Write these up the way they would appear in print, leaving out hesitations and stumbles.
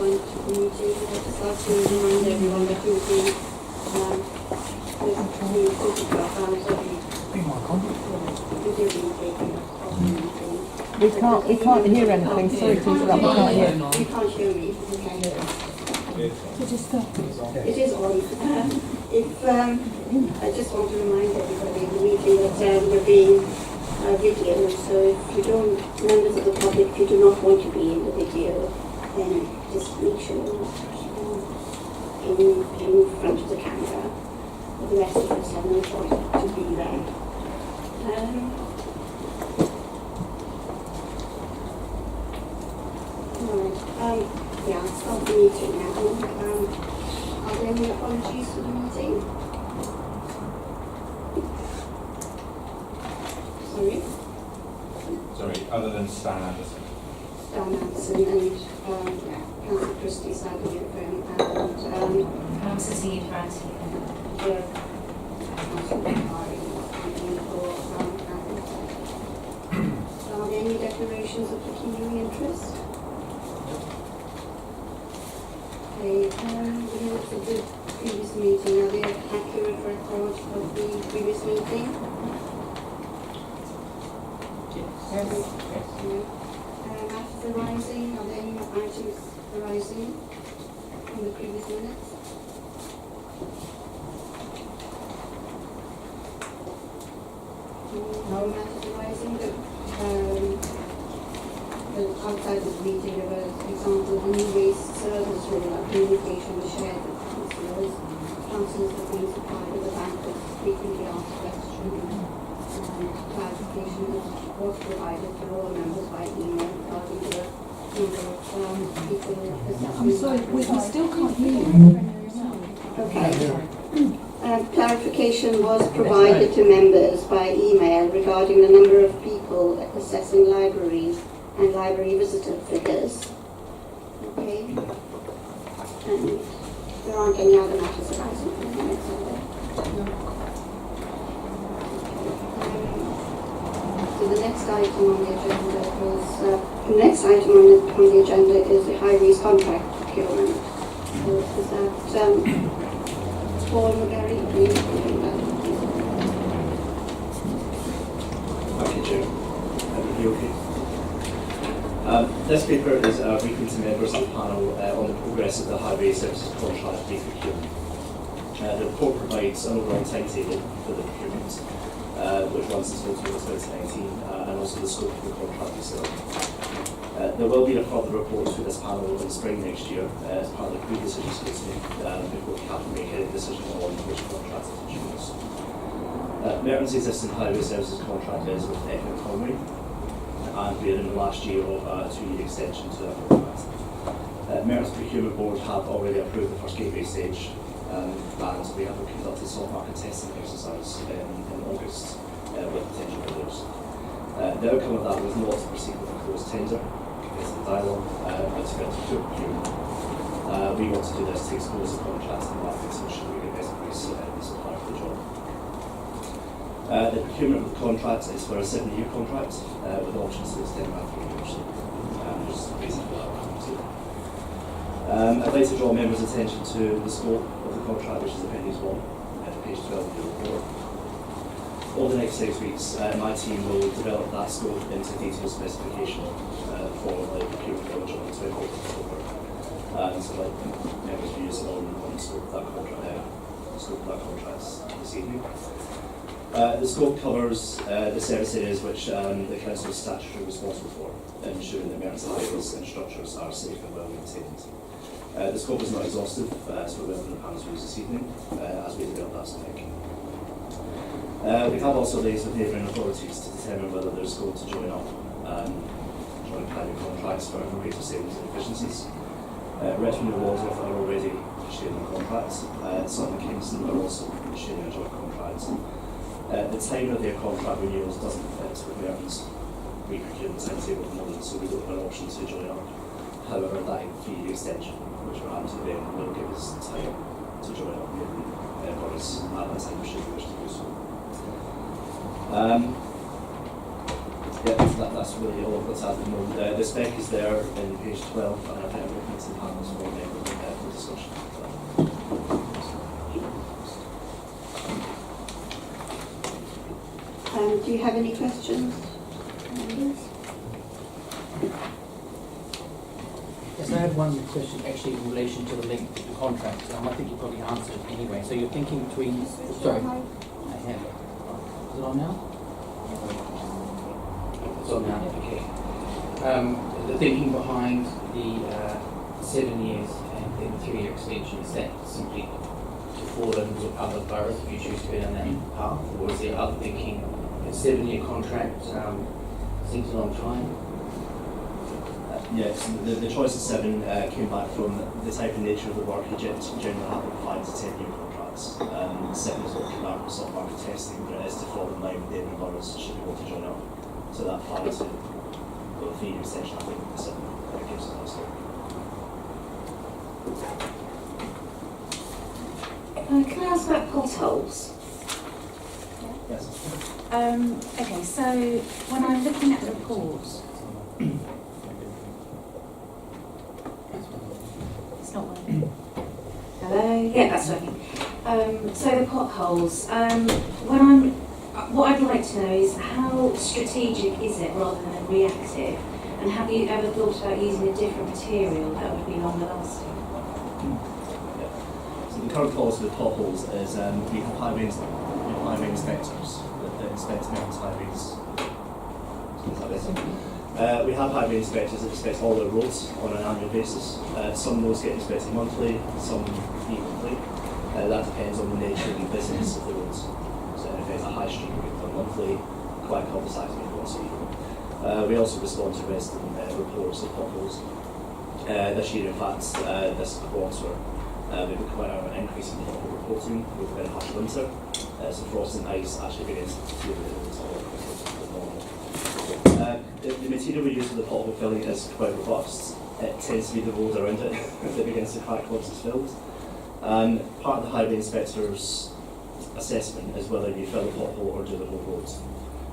joined the meeting. I'd just like to remind everyone that you'll be photograph and video being taken of the meeting. We can't hear anything. Sorry to interrupt. We can't hear. You can't hear me. Okay. It is stop. It is on. I just want to remind everybody in the meeting that we're being videoed, so if you don't, members of the public, if you do not want to be in the video, then just make sure in front of the camera. The rest of us have no choice to be there. Right. Yeah, I'll start the meeting now. Are there any apologies for the meeting? Sorry, other than Stan Anderson. Stan Anderson and Councillor Christie Sadler and Councillor Seed Ranty. Are there any declarations of pecuniary interest? Okay, the minutes of the previous meeting, are there accurate records of the previous meeting? Matters arising, are there any items arising from the previous minutes? No matters arising, but outside of the meeting there were examples of the new waste service rule, communication was shared with councillors. Councillors have been supplied with a bank of frequently asked questions. Clarification was provided to all members by email regarding the number of people assessing. I'm sorry, we still can't hear you. Okay. Clarification was provided to members by email regarding the number of people assessing libraries and library visitor figures. Okay. And there aren't any other matters arising from the minutes, are there? No. So the next item on the agenda is the highways contract procurement. So is that Paul McGarry? Thank you, Chair. Okay. This paper is a briefing to members of the panel on the progress of the highway services contract procurement. The report provides an overall timetable for the procurement, which runs until 2019, and also the scope of the contract itself. There will be a further report to this panel in spring next year as part of the pre-decision scrutiny before we have to make any decision on which contract to choose. Merton's existing highway services contract is with Economic Conway, and we are in the last year of a 2-year extension to that contract. Merton's procurement board have already approved the first gateway stage, and we have conducted soft market testing exercise in August with potential bidders. The outcome of that was not to proceed with a closed tender, competitive dialogue, but to go to pure procurement. We want to do this to expose the contracts in the market to ensure we get best price the supplier for the job. The procurement of the contract is for a 7-year contract with options to extend that 3 years. Just basically what I'll come to. I'd like to draw members' attention to the scope of the contract, which is Appendix 1, page 12 of the report. Over the next 6 weeks, my team will develop that scope into detailed specification for the procurement launch on the 12th of October. So I'd like members' views on the scope of that contract this evening. The scope covers the service areas which the Council is statutorily responsible for, ensuring that Merton's highways and structures are safe and well maintained. The scope is not exhaustive, so we're welcome the panel's views this evening as we develop that spec. We have also liaised with neighbouring authorities to determine whether there is scope to join up joint private contracts for greater savings and efficiencies. Richmond and Waldsworth are already sharing contracts. Sutton and Kingston are also sharing a joint contract. The time of their contract renewals doesn't fit with Merton's re-procurement timetable at the moment, so we don't have an option to join up. However, that 3-year extension, which we're happy to do, will give us time to join up with Boris at that time should we wish to do so. That's really all that's at the moment. The spec is there in page 12, and I think I'm looking to the panels for Do you have any questions? Members? Yes, I had one question actually in relation to the link to the contract. I think you probably answered it anyway. So you're thinking between, sorry, I have it. Is it on now? It's on now, okay. The thinking behind the 7 years and then the 3-year extension, is that simply to fall in with other boroughs if you choose to go down that path? Or is there other thinking, a 7-year contract seems a long time? Yes, the choice of 7 came back from the type and nature of the work. You generally have 5 to 10 year contracts. 7 is what came back from soft market testing, but it is to fall in line with the boroughs should be able to join up. So that 5 to 3-year extension, I think, the 7 gives us that scope. Can I ask about potholes? Yes. Okay, so when I'm looking at the reports, it's not working. Hello? Yeah, that's working. So the potholes, what I'd like to know is how strategic is it rather than reactive? And have you ever thought about using a different material that would be longer lasting? So the current policy with potholes is we have highway inspectors that inspect Merton's highways. We have highway inspectors that inspect all the roads on an annual basis. Some roads get inspected monthly, some weekly. That depends on the nature of the business of the roads. So if it's a high street, we get done monthly, quite cul-de-sacs we get once a year. We also respond to resident reports of potholes. This year, in fact, this quarter, we've got quite an increase in pothole reporting. We've got a harsh winter, so frost and ice actually begins to do the roads a lot quicker than normal. The material we use for the pothole filling is quite robust. It tends to be the road around it that begins to crack once it's filled. Part of the highway inspector's assessment is whether you fill a pothole or do the whole road.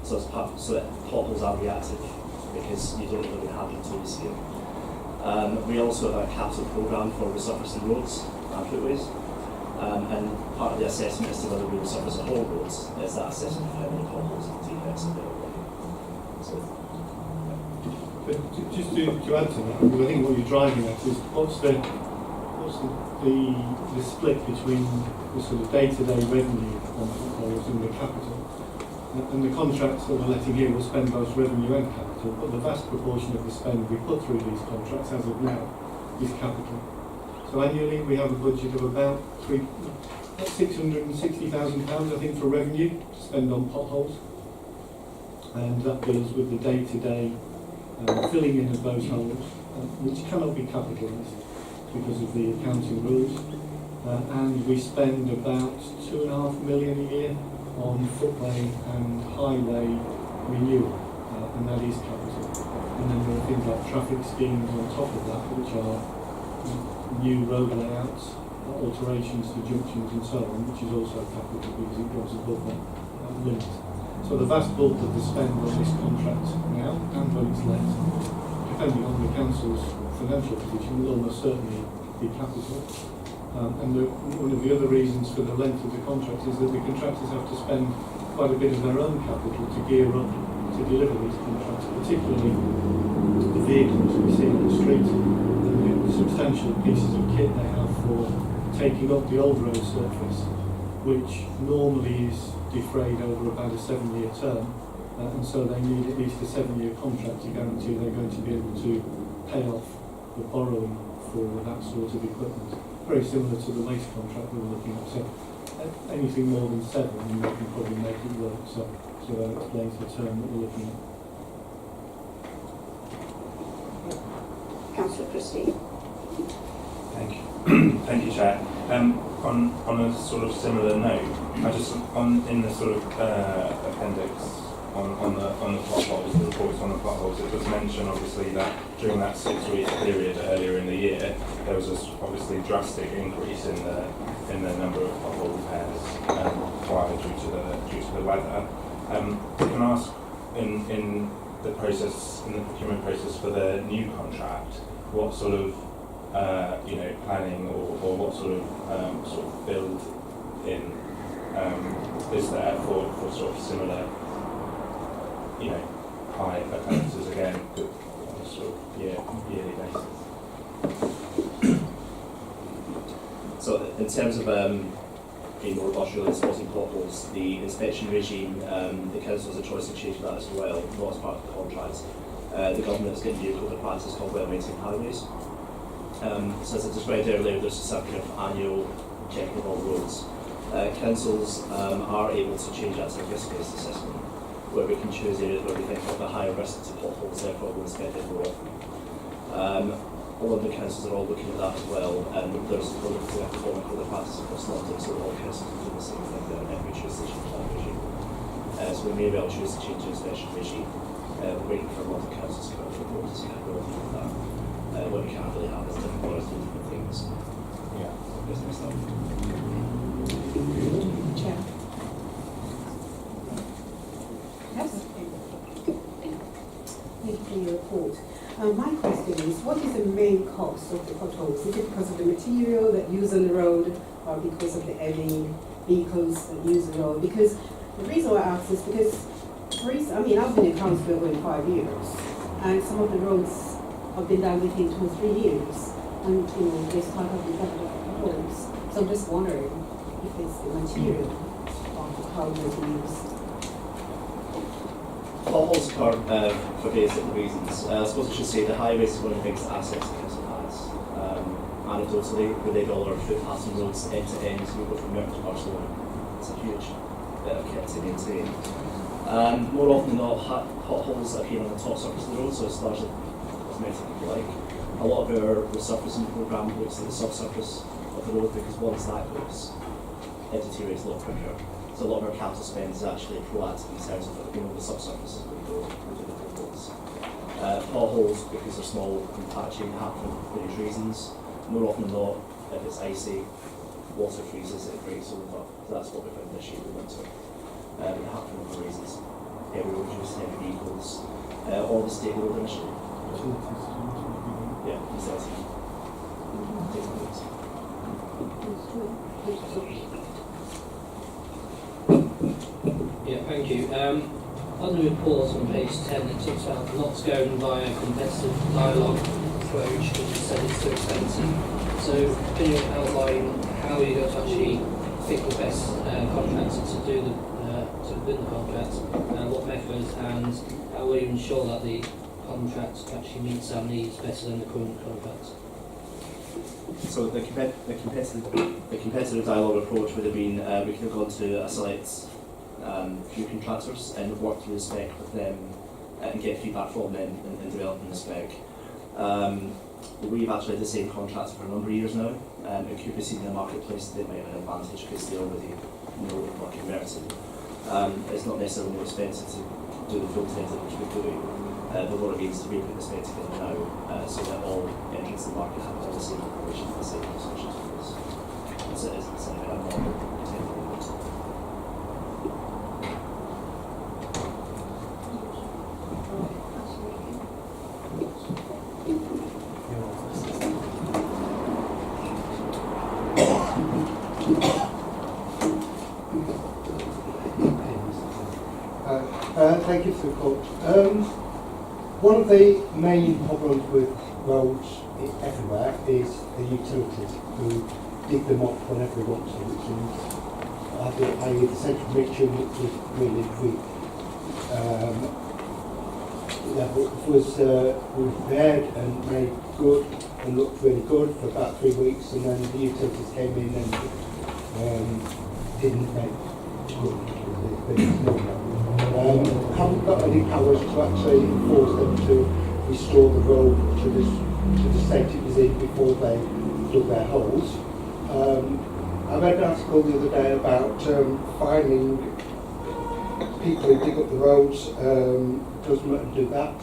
So potholes are reactive because you don't know what's going to happen until you see it. We also have a capital programme for resurfacing roads and footways. And part of the assessment as to whether we resurface a whole road is that assessment of how many potholes and defects are there already. So, but just to add to that, because I think what you're driving at is what's the split between the sort of day-to-day revenue on potholes and the capital. And the contracts that we're letting here will spend both revenue and capital, but the vast proportion of the spend we put through these contracts as of now is capital. So annually we have a budget of about £660,000, I think, for revenue to spend on potholes. And that deals with the day-to-day filling in of those holes, which cannot be capitalised because of the accounting rules. And we spend about £2.5 million a year on footway and highway renewal, and that is capital. And then there are things like traffic schemes on top of that, which are new road layouts, alterations to junctions and so on, which is also capital because it goes above that limit. So the vast bulk of the spend on this contract now, and when it's let, depending on the council's financial position, will almost certainly be capital. And one of the other reasons for the length of the contract is that the contractors have to spend quite a bit of their own capital to gear up to deliver these contracts, particularly the vehicles we see on the street and the substantial pieces of kit they have for taking up the old road surface, which normally is defrayed over about a 7-year term, and so they need at least a 7-year contract to guarantee they're going to be able to pay off the borrowing for that sort of equipment. Very similar to the waste contract we were looking at. So anything more than 7, you can probably make it work. So that explains the term that we're looking at. Councillor Christie. Thank you. Thank you, Chair. On a sort of similar note, in the sort of appendix on the potholes, the reports on the potholes, it does mention obviously that during that 6-week period earlier in the year, there was this obviously drastic increase in the number of pothole repairs required due to the weather. Can I ask in the procurement process for the new contract, what sort of planning or what sort of build in is there for sort of similar high occurrences again on a sort of yearly basis. So in terms of being more robust really spotting potholes, the inspection regime, the council has a choice to change that as well, not as part of the contract. The government is getting new code of practice called well-maintained highways. So as I described earlier, there's a circuit of annual checking of all roads. Councils are able to change that to a risk-based assessment, where we can choose areas where we think have a higher risk to potholes, therefore we'll inspect it more often. All of the councils are all looking at that as well, and there's a common code of practice across London, so all councils are doing the same thing there, and we choose to change that regime. So we may well choose to change the inspection regime, waiting for a lot of councils to come up with reports to see how we're looking at that. What we can't really have is different lawyers doing different things. Yeah. Business stuff. Chair. Thank you for your report. My question is, what is the main cost of the potholes? Is it because of the material that use on the road, or because of the heavy vehicles that use the road? Because the reason why I ask is because, I've been in council going 5 years, and some of the roads have been done within 2 or 3 years, and there's quite a bit of potholes. So I'm just wondering if it's the material of how they're used. Potholes occur for various different reasons. I suppose I should say the highways is one of the biggest assets the council has. Anecdotally, with $8 foot-passing roads end to end, so we go from Merton to Barcelona. It's a huge bit of kit to maintain. More often than not, potholes appear on the top surface of the road, so it's largely cosmetic if you like. A lot of our resurfacing programme looks at the subsurface of the road because once that goes, it deteriorates a lot quicker. So a lot of our capital spend is actually proactive in terms of the subsurface as we go into the potholes. Potholes, because they're small and patchy, happen for various reasons. More often than not, if it's icy, water freezes, it breaks over. So that's what we found this year in the winter. It happened for other reasons. Heavy road use, heavy vehicles, or the state road initially. Yeah, exactly. Yeah, thank you. On the report on page 10, it talks about not going via competitive dialogue approach because you said it's too expensive. So can you outline how you're going to actually pick the best contractor to do to win the contract, what methods, and how will you ensure that the contract actually meets our needs better than the current contract? So the competitive dialogue approach would have been we could have gone to a select few contractors and work through the spec with them and get feedback from them in developing the spec. We've actually had the same contractor for a number of years now. It could be seen in the marketplace that they might have an advantage because they already know what Merton. It's not necessarily more expensive to do the full tender which we're doing. The law means to re-put the spec together now so that all entrants in the market have all the same information and the same discussions with us. So it's a normal tender. Thank you for the report. One of the main problems with roads everywhere is the utilities who dig them up whenever they want to, which is i.e. the central mixture which is really weak. It was repaired and made good and looked really good for about 3 weeks, and then the utilities came in and didn't make good. Haven't got any powers to actually force them to restore the road to the state it was in before they dug their holes. I read an article the other day about finding people who dig up the roads, doesn't let them do that.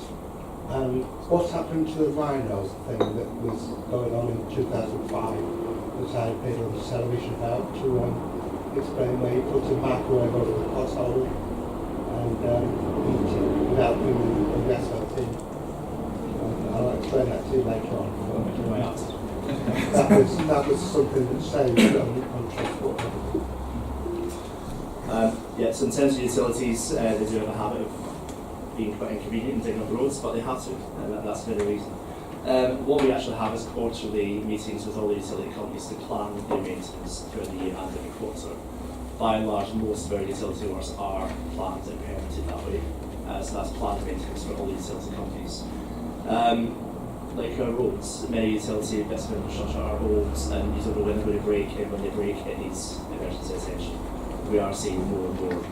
What's happened to the rhinos thing that was going on in 2005 that I appeared on the television about to explain where you put a microwave over the pothole and eat it without putting the asphalt in. I'll explain that to you later on. That was something that saved on transport. Yeah, so in terms of utilities, they do have a habit of being quite inconvenient and digging up roads, but they have to, and that's the reason. What we actually have is quarterly meetings with all the utility companies to plan their maintenance throughout the year and every quarter. By and large, most of our utility works are planned and permitted that way. So that's planned maintenance for all the utility companies. Like our roads, many utility bits of infrastructure are old and you don't know when they're going to break, and when they break it needs emergency attention. We are seeing more and more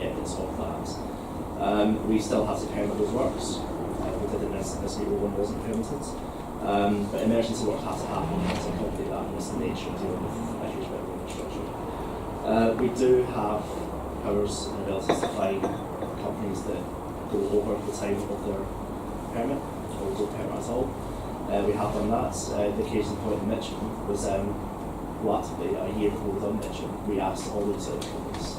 evidence of that. We still have to permit those works. We did in this year one wasn't permitted. But emergency work has to happen, you have to accommodate that, and it's the nature of dealing with issues about infrastructure. We do have powers and abilities to fine companies that go over the time of their permit, or don't permit at all. We have done that. The case in point in Mitcham was latterly, a year before we done Mitcham, we asked all the utility companies,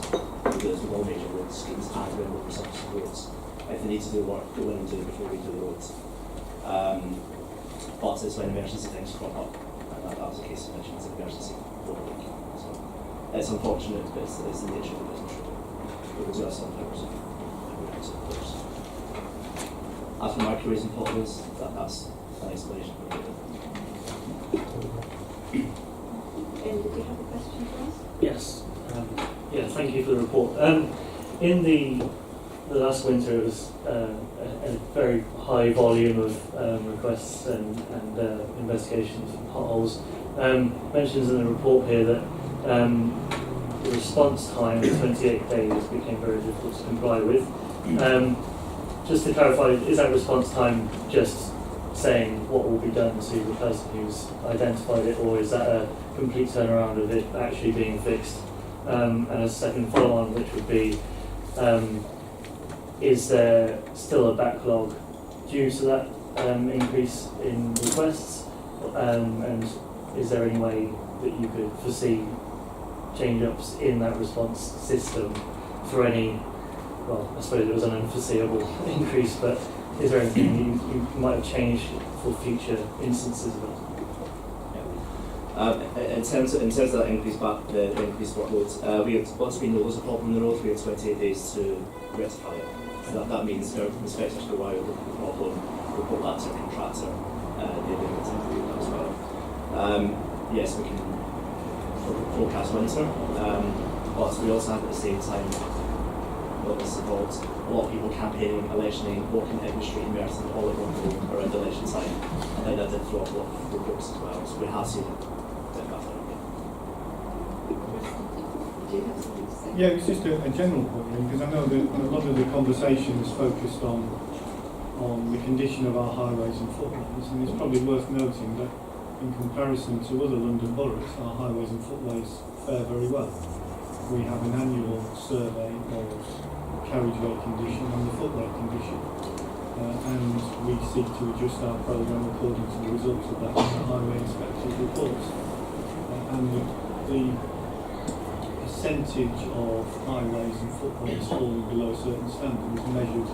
with all major road schemes and when we subsequent roads, if they need to do work, go in and do it before we do the roads. But it's when emergency things crop up, and that was the case in Mitcham, it's an emergency overlook. So it's unfortunate, but it's the nature of the business. But we do have some powers. As for microwaves and potholes, that's an explanation for it. Did you have a question for us? Yes. Yeah, thank you for the report. In the last winter, it was a very high volume of requests and investigations for potholes. Mentions in the report here that the response time of 28 days became very difficult to comply with. Just to clarify, is that response time just saying what will be done to the person who's identified it, or is that a complete turnaround of it actually being fixed? And a second follow-on, which would be, is there still a backlog due to that increase in requests? And is there any way that you could foresee change-ups in that response system for any, well, I suppose it was an unforeseeable increase, but is there anything you might have changed for future instances of it? In terms of that increased workload, we had, once we know there's a problem in the road, we have 28 days to rectify it. That means our inspectors go out, look at the problem, report that to a contractor, they will do that as well. Yes, we can forecast winter, but we also have at the same time what this involves a lot of people campaigning, electioning, walking every street in Merton all at one go around election time, and then that did throw up a lot of reports as well. So we have seen it dip back down again. Do you have something to say? Yeah, it's just a general point, because I know that a lot of the conversation is focused on the condition of our highways and footways, and it's probably worth noting that in comparison to other London boroughs, our highways and footways fare very well. We have an annual survey of carriageway condition and the footway condition, and we seek to adjust our programme according to the results of that in the highway inspector's reports. And the percentage of highways and footways falling below a certain standard is measured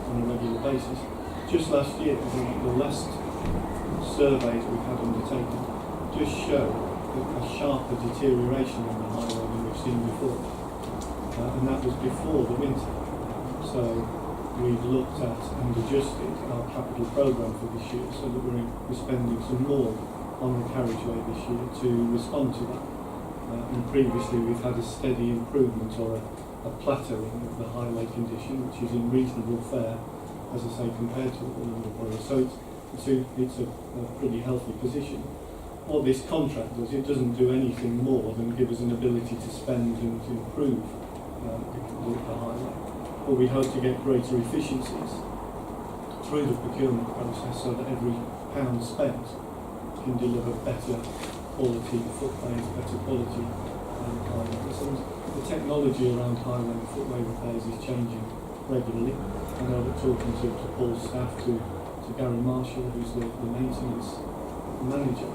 on a regular basis. Just last year, the last surveys we've had undertaken just show a sharper deterioration in the highway than we've seen before, and that was before the winter. So we've looked at and adjusted our capital programme for this year so that we're spending some more on the carriageway this year to respond to that. And previously we've had a steady improvement or a plateauing of the highway condition, which is in reasonable fare, as I say, compared to all of the boroughs. So it's a pretty healthy position. What this contract does, it doesn't do anything more than give us an ability to spend and to improve the highway. But we hope to get greater efficiencies through the procurement process so that every pound spent can deliver better quality footways, better quality highways. And the technology around highway and footway repairs is changing regularly. I know that talking to Paul's staff, to Gary Marshall, who's the maintenance manager,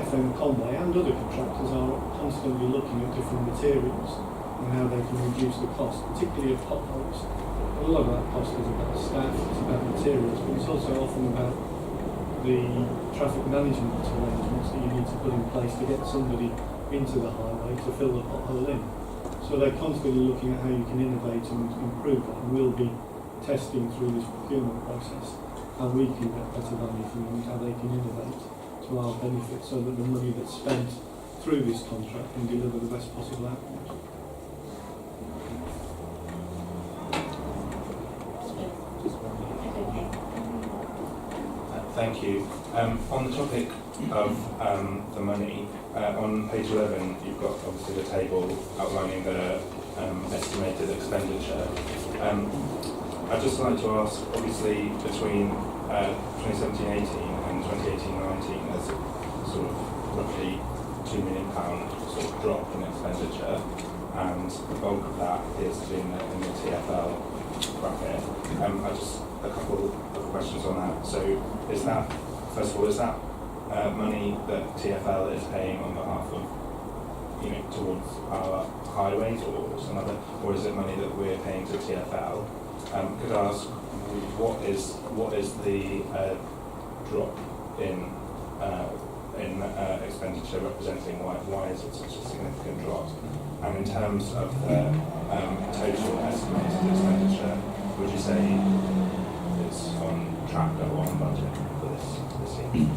FM Conway and other contractors are constantly looking at different materials and how they can reduce the cost, particularly of potholes. A lot of that cost is about staff, it's about materials, but it's also often about the traffic management arrangements that you need to put in place to get somebody into the highway to fill the pothole in. So they're constantly looking at how you can innovate and improve that, and we'll be testing through this procurement process how we can get better value from them and how they can innovate to our benefit so that the money that's spent through this contract can deliver the best possible outcomes. Thank you. On the topic of the money, on page 11 you've got obviously the table outlining the estimated expenditure. I'd just like to ask, obviously between 2017-18 and 2018-19 there's a sort of roughly £2 million sort of drop in expenditure, and the bulk of that appears to be in the TfL bracket. I just a couple of questions on that. So is that, first of all, is that money that TfL is paying on behalf of, towards our highways or some other, or is it money that we're paying to TfL? Could I ask what is the drop in expenditure representing? Why is it such a significant drop? And in terms of the total estimated expenditure, would you say it's on track or on budget for this year?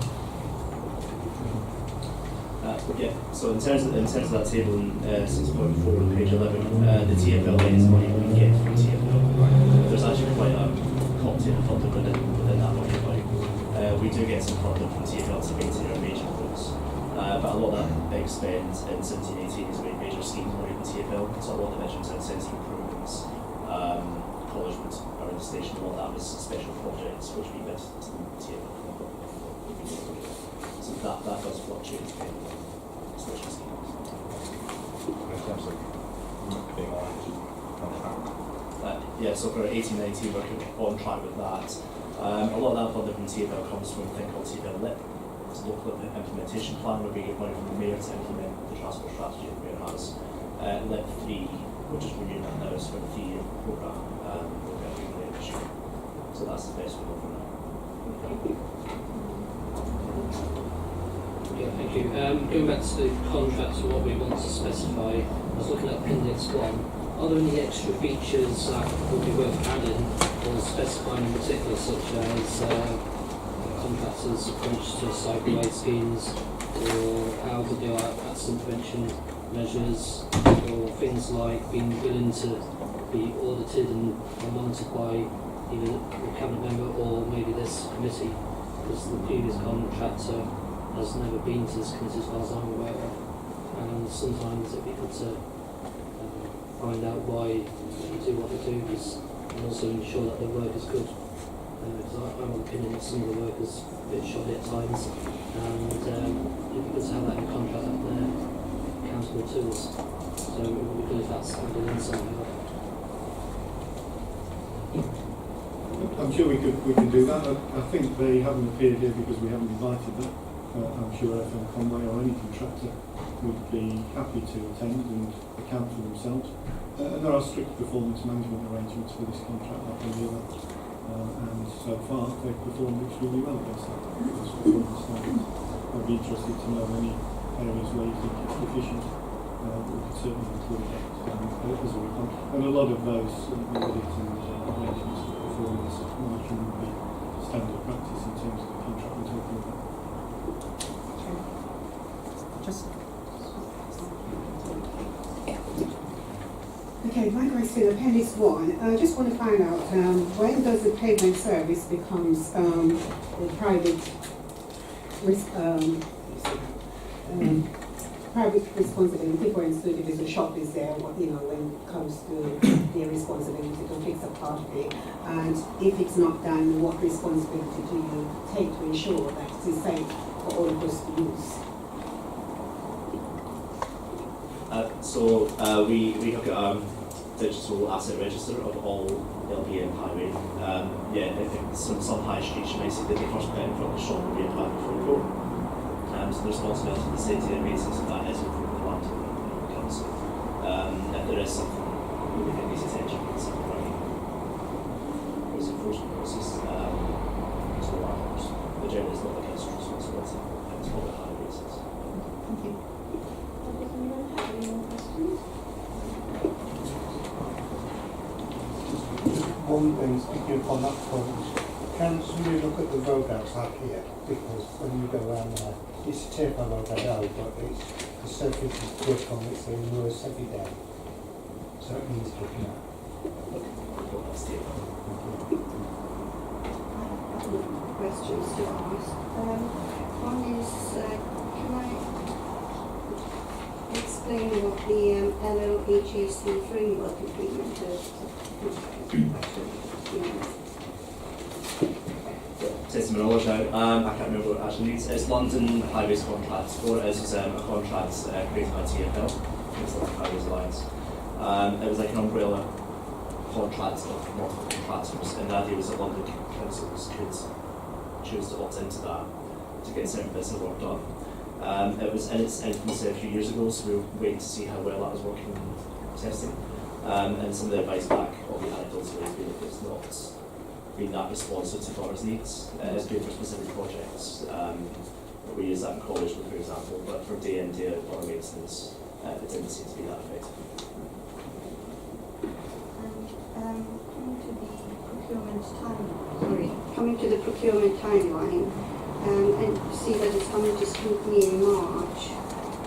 Yeah, so in terms of that table in 6.4 on page 11, the TfL is money we get from TfL. There's actually quite a cocktail of funding within that money amount. We do get some funding from TfL to maintain our major roads, but a lot of that big spend in 17-18 is made major schemes money with TfL, so a lot of measures and sensitive improvements, college roads around the station, a lot of that was special projects which we missed to the TfL. So that does fluctuate depending on special schemes. In terms of being on track? Yeah, so for 18-19 we're on track with that. A lot of that funding from TfL comes from a thing called TfL LIP. It's a local implementation plan where we get money from the Mayor to implement the transport strategy that the Mayor has. LIP 3, which is renewing that now, is for the 3-year programme. We'll get a this year. So that's the best we go for now. Yeah, thank you. Going back to the contract and what we want to specify, I was looking at Appendix 1. Are there any extra features that would be worth adding or specifying in particular, such as contractors' approach to cycleway schemes, or how to do accident prevention measures, or things like being willing to be audited and monitored by either the cabinet member or maybe this committee, because the previous contractor has never been to this committee as far as I'm aware of, and sometimes it'd be good to find out why they do what they do, and also ensure that the work is good. Because I'm of the opinion that some of the work is a bit shoddy at times, and it'd be good to have that in a contract that they're accountable to us. So it would be good if that's added in somehow. I'm sure we can do that. I think they haven't appeared here because we haven't invited them. I'm sure FM Conway or any contractor would be happy to attend and account for themselves. And there are strict performance management arrangements for this contract like any other. And so far they've performed extremely well against that performance standards. I'd be interested to know any areas where you think it's deficient. We could certainly include that as a recon. And a lot of those audits and arrangements for performance monitoring would be standard practice in terms of the contract we're talking about. Okay, my question, Appendix 1. I just want to find out when does the pavement service becomes a private private responsibility? For instance, if the shop is there, when it comes to their responsibility to fix a part of it, and if it's not done, what responsibility do you take to ensure that it is safe for all of us to use? We have got digital asset register of all LPM highway. If some high streets you may see that the first pet in front of the shop will be applied before court. So the responsibility of the city and basis of that is from the land of the council. If there is something we think needs attention, it's something like this enforcement process. It's all ours. The general is not the council's responsibility, it's what the highway basis. Thank you. Does anyone have any more questions? one thing, picking up on that point, can somebody look at the road outside here? Because when you go around there, it's a tape on road I know, but it's, the surface is good on it's getting worse every day. So it needs looking at. Questions to ask. One is, can I explain what the LOHAC framework agreement is? Taste of my knowledge now, I can't remember what it actually needs. It's London Highways Contracts. What it is a contract created by TfL, it's like the Highways Alliance. It was like an umbrella contract of multiple contractors, and the idea was that London councils could choose to opt into that to get certain bits of work done. It was in its infancy a few years ago, so we were waiting to see how well that was working in testing. And some of the advice back, all the anecdotes has been that it's not been that responsive to farmers' needs. It's good for specific projects. We use that in college, for example, but for day in, day out farm maintenance, it didn't seem to be that effective. Coming to the procurement timeline, and see that it's coming to scrutiny in March.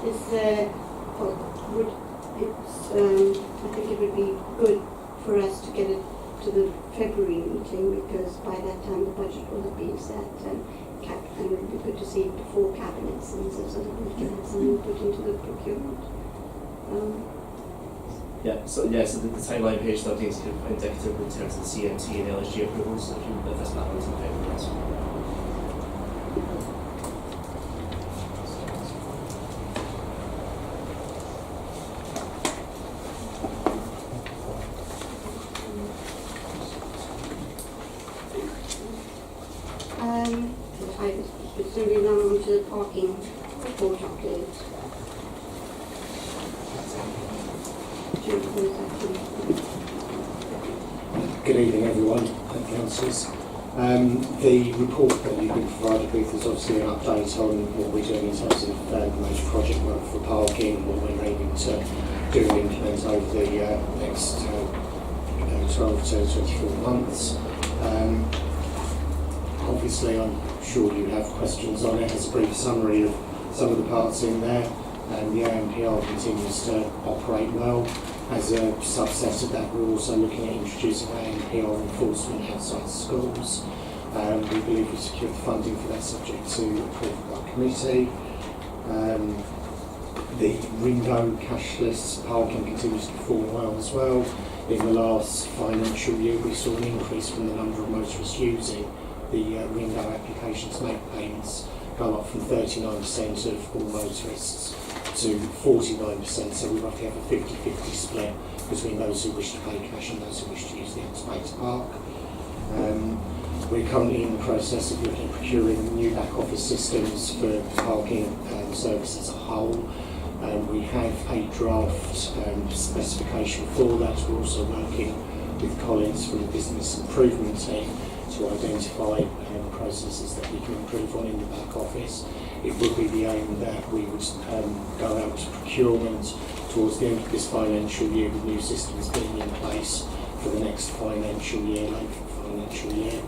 Is there, I think it would be good for us to get it to the February meeting, because by that time the budget will have been set, and it would be good to see it before cabinet, so that we can have some input into the procurement. So the timeline page 13 is kind of indicative in terms of the CMT and LSG approvals, if that's not what's in favor. So we're now on to the parking report update. Good evening, everyone, and councillors. The report that you've been provided with is obviously an update on what we're doing in terms of major project work for parking, what we're aiming to do and implement over the next 12 to 24 months. Obviously, I'm sure you have questions on it. As a brief summary of some of the parts in there, the AMPR continues to operate well. As a subset of that, we're also looking at introducing AMPR enforcement outside schools. We believe we've secured the funding for that, subject to approval by committee. The Ringo cashless parking continues to perform well as well. In the last financial year, we saw an increase from the number of motorists using the Ringo application to make payments go up from 39% of all motorists to 49%, so we roughly have a 50-50 split between those who wish to pay cash and those who wish to use the X-Pay to park. We're currently in the process of looking at procuring new back office systems for parking service as a whole. We have a draft specification for that. We're also working with colleagues from the business improvement team to identify processes that we can improve on in the back office. It would be the aim that we would go out to procurement towards the end of this financial year, with new systems being in place for the next financial year, late financial year.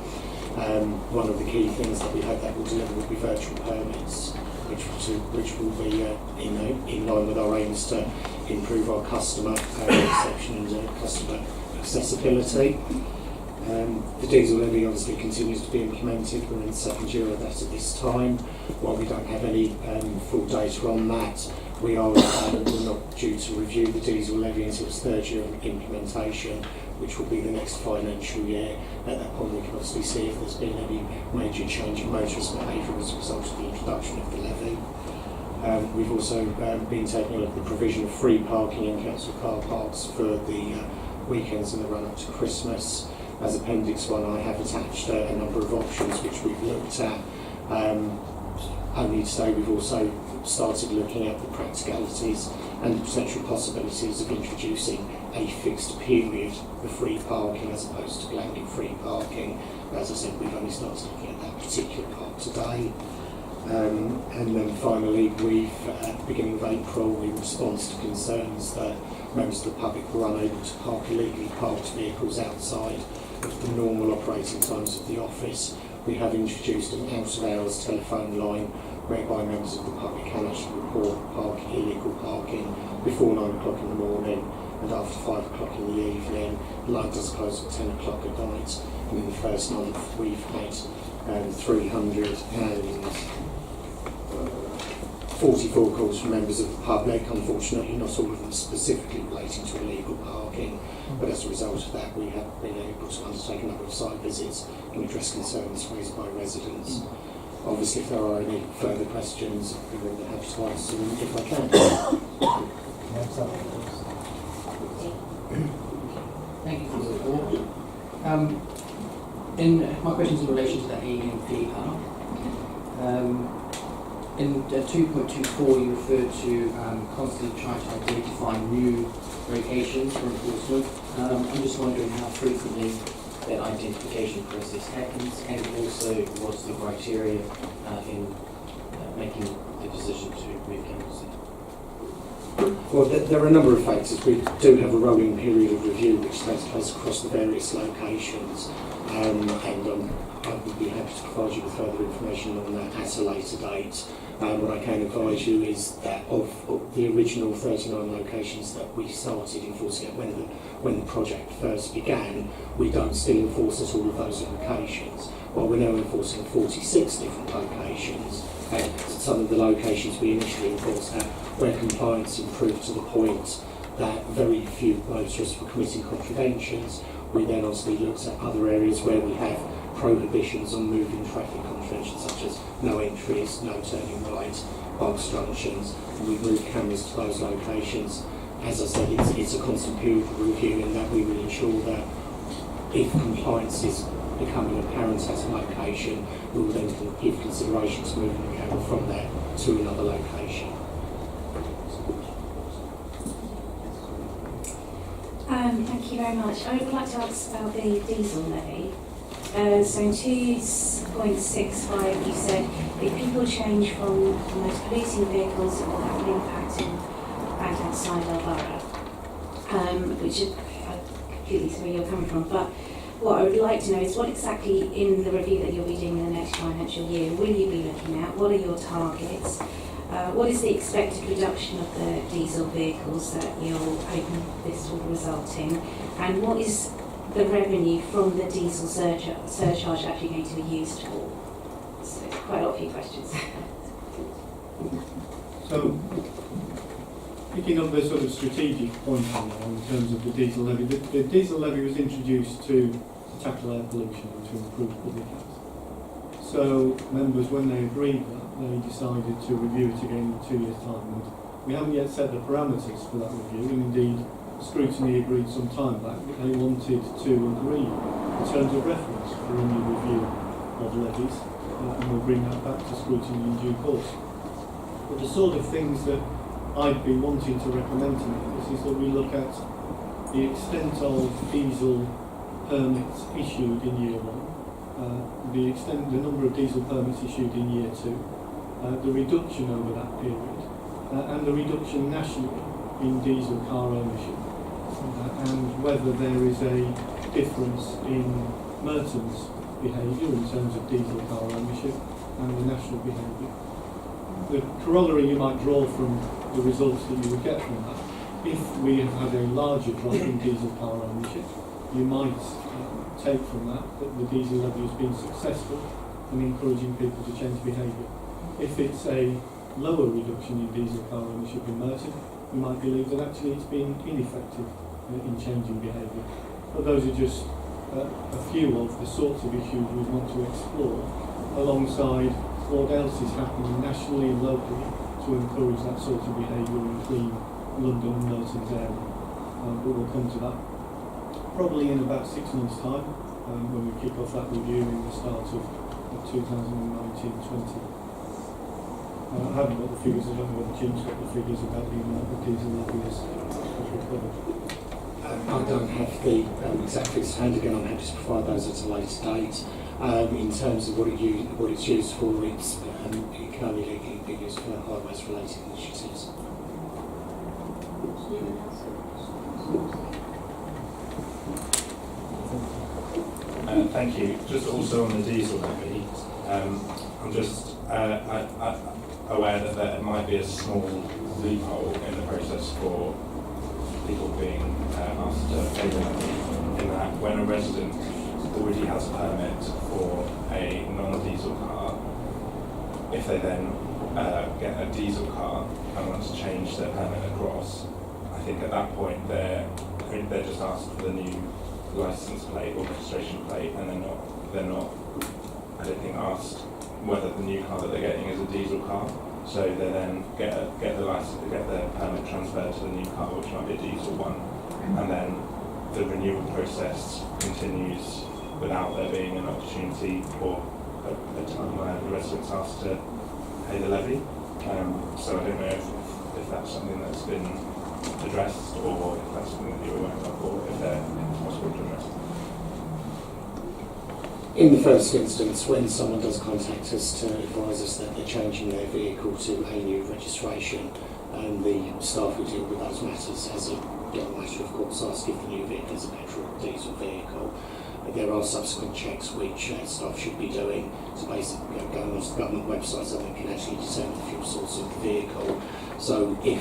One of the key things that we hope that will deliver will be virtual permits, which will be in line with our aims to improve our customer reception and customer accessibility. The diesel levy obviously continues to be implemented. We're in the second year of that at this time. While we don't have any full data on that, we're not due to review the diesel levy until its third year of implementation, which will be the next financial year. At that point, we can obviously see if there's been any major change in motorist behaviour as a result of the introduction of the levy. We've also been taking a look at the provision of free parking in council car parks for the weekends in the run-up to Christmas. As Appendix 1, I have attached a number of options which we've looked at. Only today we've also started looking at the practicalities and the potential possibilities of introducing a fixed period for free parking as opposed to blanket free parking. As I said, we've only started looking at that particular part today. And then finally, we've, at the beginning of April, in response to concerns that members of the public were unable to park illegally parked vehicles outside of the normal operating times of the office. We have introduced an out-of-hours telephone line whereby members of the public can actually report illegal parking before 9 o'clock in the morning and after 5 o'clock in the evening. The line does close at 10 o'clock at night, and in the first month we've had 344 calls from members of the public. Unfortunately, not all of them specifically relating to illegal parking, but as a result of that, we have been able to undertake a number of site visits and address concerns raised by residents. Obviously, if there are any further questions, we will be happy to answer them if I can. Thank you for the report. My question is in relation to the A&P park. In 2.24 you referred to constantly trying to identify new locations for enforcement. I'm just wondering how frequently that identification process happens, and also what's the criteria in making the decision to move campus. Well, there are a number of factors. We do have a rolling period of review which takes place across the various locations, and I would be happy to provide you with further information on that at a later date. What I can advise you is that of the original 39 locations that we started enforcing at when the project first began, we don't still enforce at all of those locations. While we're now enforcing 46 different locations, and some of the locations we initially enforced at, where compliance improved to the point that very few motorists were committing contraventions, we then obviously looked at other areas where we have prohibitions on moving traffic contraventions such as no entries, no turning right, box junctions, and we've moved cameras to those locations. As I said, it's a constant period of review in that we will ensure that if compliance is becoming apparent at a location, we will then give consideration to moving the camera from there to another location. Thank you very much. I would like to ask about the diesel levy. So in 2.65 you said if people change from the most polluting vehicles, it will have an impact back outside our borough, which is completely see where you're coming from. But what I would like to know is what exactly in the review that you'll be doing in the next financial year will you be looking at? What are your targets? What is the expected reduction of the diesel vehicles that you're hoping this will result in? And what is the revenue from the diesel surcharge actually going to be used for? So it's quite a few questions. So, picking up the sort of strategic point on there in terms of the diesel levy, the diesel levy was introduced to tackle air pollution and to improve public health. So members, when they agreed that, they decided to review it again in 2 years' time. And we haven't yet set the parameters for that review, and indeed Scrutiny agreed some time back that they wanted to agree the terms of reference for any review of levies, and we'll bring that back to Scrutiny in due course. But the sort of things that I'd be wanting to recommend to members is that we look at the extent of diesel permits issued in year one, the number of diesel permits issued in year two, the reduction over that period, and the reduction nationally in diesel car ownership, and whether there is a difference in Merton's behaviour in terms of diesel car ownership and the national behaviour. The corollary you might draw from the results that you would get from that, if we have had a larger drop in diesel car ownership, you might take from that the diesel levy has been successful in encouraging people to change behaviour. If it's a lower reduction in diesel car ownership in Merton, we might believe that actually it's been ineffective in changing behaviour. But those are just a few of the sorts of issues we want to explore alongside what else is happening nationally and locally to encourage that sort of behaviour in clean London and Merton's area. But we'll come to that probably in about 6 months' time when we kick off that review in the start of 2019-20. I haven't got the figures, I don't know whether Jim's got the figures about the amount of diesel that was recovered. I don't have the exact figures to hand. Again, I'm happy to provide those at a later date. In terms of what it's used for, it can only legally be used for highways related initiatives. Thank you. Just also on the diesel levy, I'm just aware that there might be a small loophole in the process for people being asked to pay the levy, in that when a resident already has a permit for a non-diesel car, if they then get a diesel car and want to change their permit across, I think at that point they're just asked for the new license plate or registration plate, and they're not I don't think asked whether the new car that they're getting is a diesel car. So they then get the license, get their permit transferred to the new car, which might be a diesel one, and then the renewal process continues without there being an opportunity or a time where the resident's asked to pay the levy. So I don't know if that's something that's been addressed, or if that's something that you're aware of, or if it's possible to address. In the first instance, when someone does contact us to advise us that they're changing their vehicle to a new registration, and the staff who deal with those matters, as a general matter, of course, ask if the new vehicle is a petrol or diesel vehicle, there are subsequent checks which staff should be doing to basically go on the government website so they can actually determine the fuel source of the vehicle. So if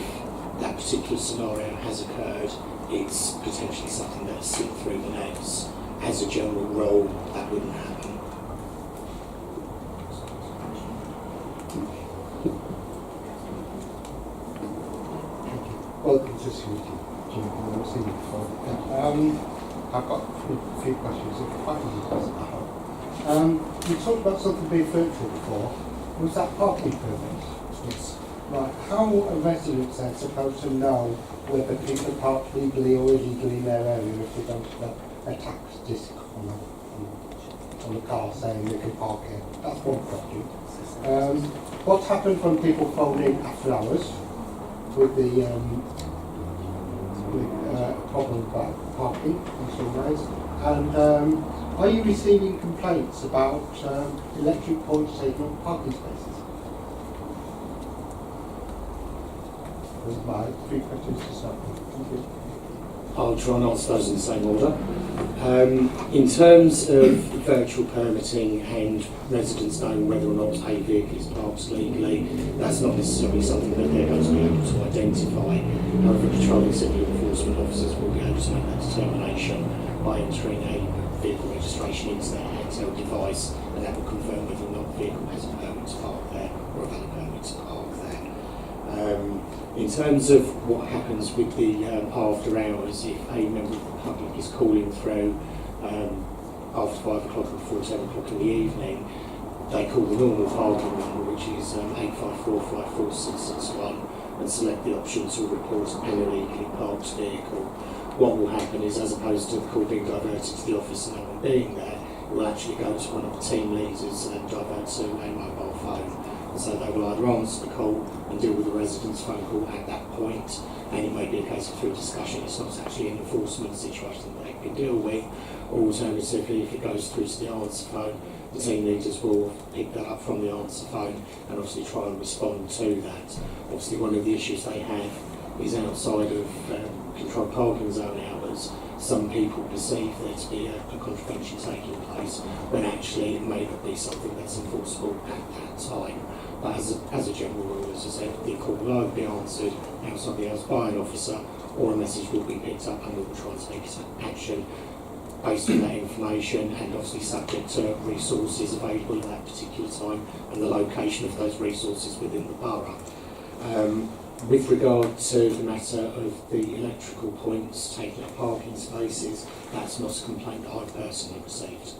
that particular scenario has occurred, it's potentially something that's slipped through the nets. As a general rule, that wouldn't happen. Welcome to Scrutiny. I've seen you before. I've got a few questions, if I can you talked about something being virtual before. Was that parking permits? Yes. Right. How are residents then supposed to know whether people park legally or illegally in their area if they don't have a tax disc on the car saying they can park here? That's one question. What happens when people phone in after hours with the problem about parking on some days? And are you receiving complaints about electric points taking up parking spaces? Those are my 3 questions to start with. Thank you. I'll try and answer those in the same order. In terms of virtual permitting and residents knowing whether or not a vehicle is parked legally, that's not necessarily something that they're going to be able to identify. However, patrolling civil enforcement officers will be able to make that determination by entering a vehicle registration into their handheld device, and that will confirm whether or not the vehicle has a permit to park there or a valid permit to park there. In terms of what happens with the after hours, if a member of the public is calling through after 5 o'clock or before 10 o'clock in the evening, they call the normal parking number, which is 854-54661, and select the option to report an illegally parked vehicle. What will happen is, as opposed to the call being diverted to the office and no one being there, it will actually go to one of the team leaders and divert to a mobile phone. And so they will either answer the call and deal with the resident's phone call at that point, and it may be a case of through discussion it's not actually an enforcement situation that they can deal with, or alternatively, if it goes through to the answer phone, the team leaders will pick that up from the answer phone and obviously try and respond to that. Obviously, one of the issues they have is outside of controlled parking zone hours, some people perceive there to be a contravention taking place when actually it may not be something that's enforceable at that time. But as a general rule, as I said, the call will either be answered outside the hours by an officer, or a message will be picked up and we will try and take action based on that information, and obviously subject to resources available at that particular time and the location of those resources within the borough. With regard to the matter of the electrical points taking up parking spaces, that's not a complaint that I've personally received.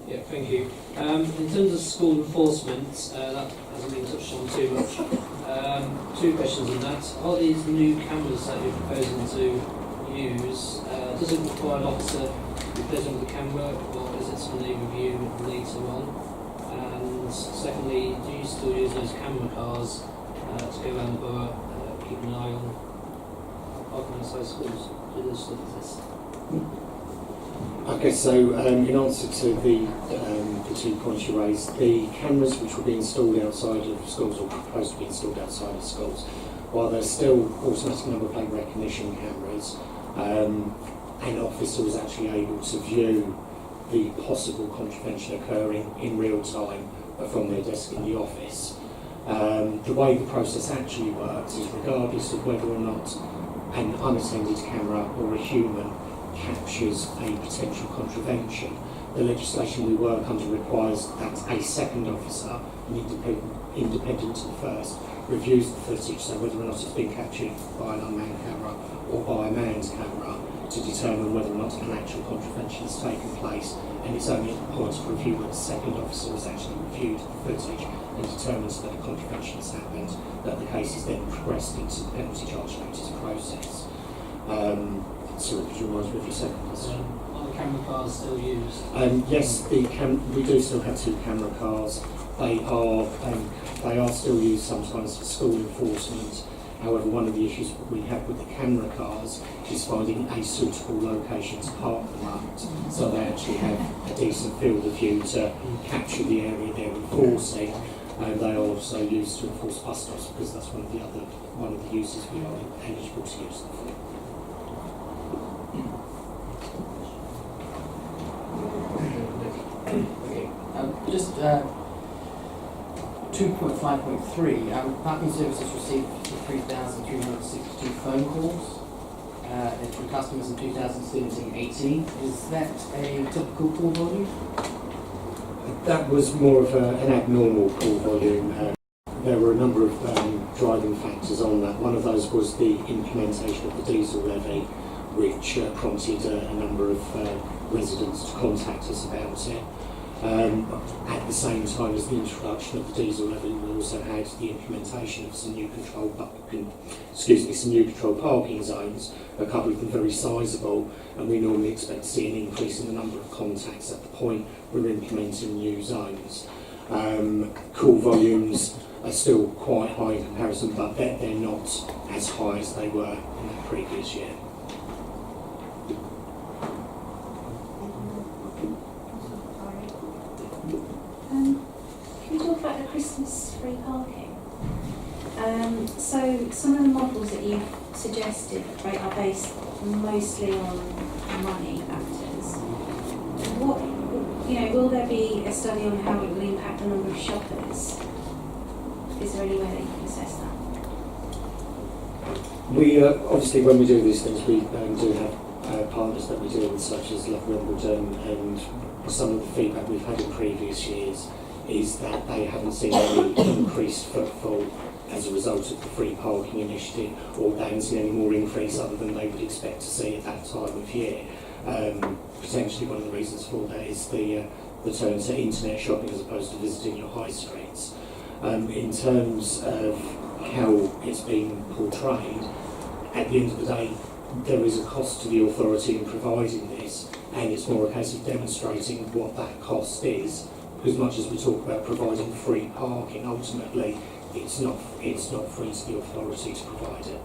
Yeah, thank you. In terms of school enforcement, that hasn't been touched on too much. 2 questions on that. Are these new cameras that you're proposing to use, does it require an officer to be present with the camera, or is it something they review later on? And secondly, do you still use those camera cars to go around the borough, keep an eye on parking outside schools? Do those still exist? Okay, so in answer to the 2 points you raised, the cameras which will be installed outside of schools, or proposed to be installed outside of schools, while there's still automatic number plate recognition cameras, an officer was actually able to view the possible contravention occurring in real time from their desk in the office. The way the process actually works is regardless of whether or not an unattended camera or a human captures a potential contravention, the legislation we work under requires that a second officer, independent to the first, reviews the footage, so whether or not it's been captured by an unmanned camera or by a manned camera, to determine whether or not an actual contravention has taken place. And it's only at the point of review where the second officer has actually reviewed the footage and determines that a contravention has happened, that the case is then progressed into the penalty charge notice process. Sorry, could you remind me of your second question? Are the camera cars still used? Yes, we do still have 2 camera cars. They are still used sometimes for school enforcement. However, one of the issues we have with the camera cars is finding a suitable location to park them at, so they actually have a decent field of view to capture the area they're enforcing. And they are also used to enforce bus stops, because that's one of the uses we are eligible to use them for. Okay. Just 2.5.3, parking services received 3,362 phone calls from customers in 2017-18. Is that a typical call volume? That was more of an abnormal call volume. There were a number of driving factors on that. One of those was the implementation of the diesel levy, which prompted a number of residents to contact us about it. At the same time as the introduction of the diesel levy, we also had the implementation of some new controlled parking zones, a couple of them very sizable, and we normally expect to see an increase in the number of contacts at the point we're implementing new zones. Call volumes are still quite high in comparison, but they're not as high as they were in the previous year. Can we talk about the Christmas free parking? So some of the models that you've suggested are based mostly on money factors. Will there be a study on how it will impact the number of shoppers? Is there any way that you can assess that? We obviously, when we do these things, we do have partners that we deal with, such as Love Wimbledon, and some of the feedback we've had in previous years is that they haven't seen any increased footfall as a result of the free parking initiative, or they haven't seen any more increase other than they would expect to see at that time of year. Potentially one of the reasons for that is the turn to internet shopping as opposed to visiting your high streets. In terms of how it's being portrayed, at the end of the day, there is a cost to the authority in providing this, and it's more a case of demonstrating what that cost is. As much as we talk about providing free parking, ultimately it's not free to the authority to provide it.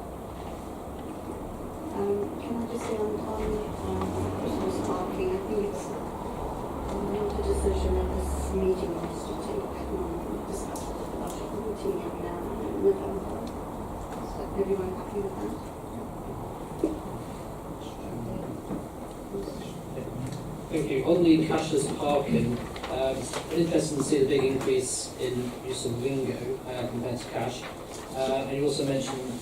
Can I just say on Christmas parking, I think it's not a decision that this meeting wants to take, discuss it at the budget meeting in November. Is everyone happy with that? Thank you. On the cashless parking, it's interesting to see the big increase in use of Wingo compared to cash. And you also mentioned in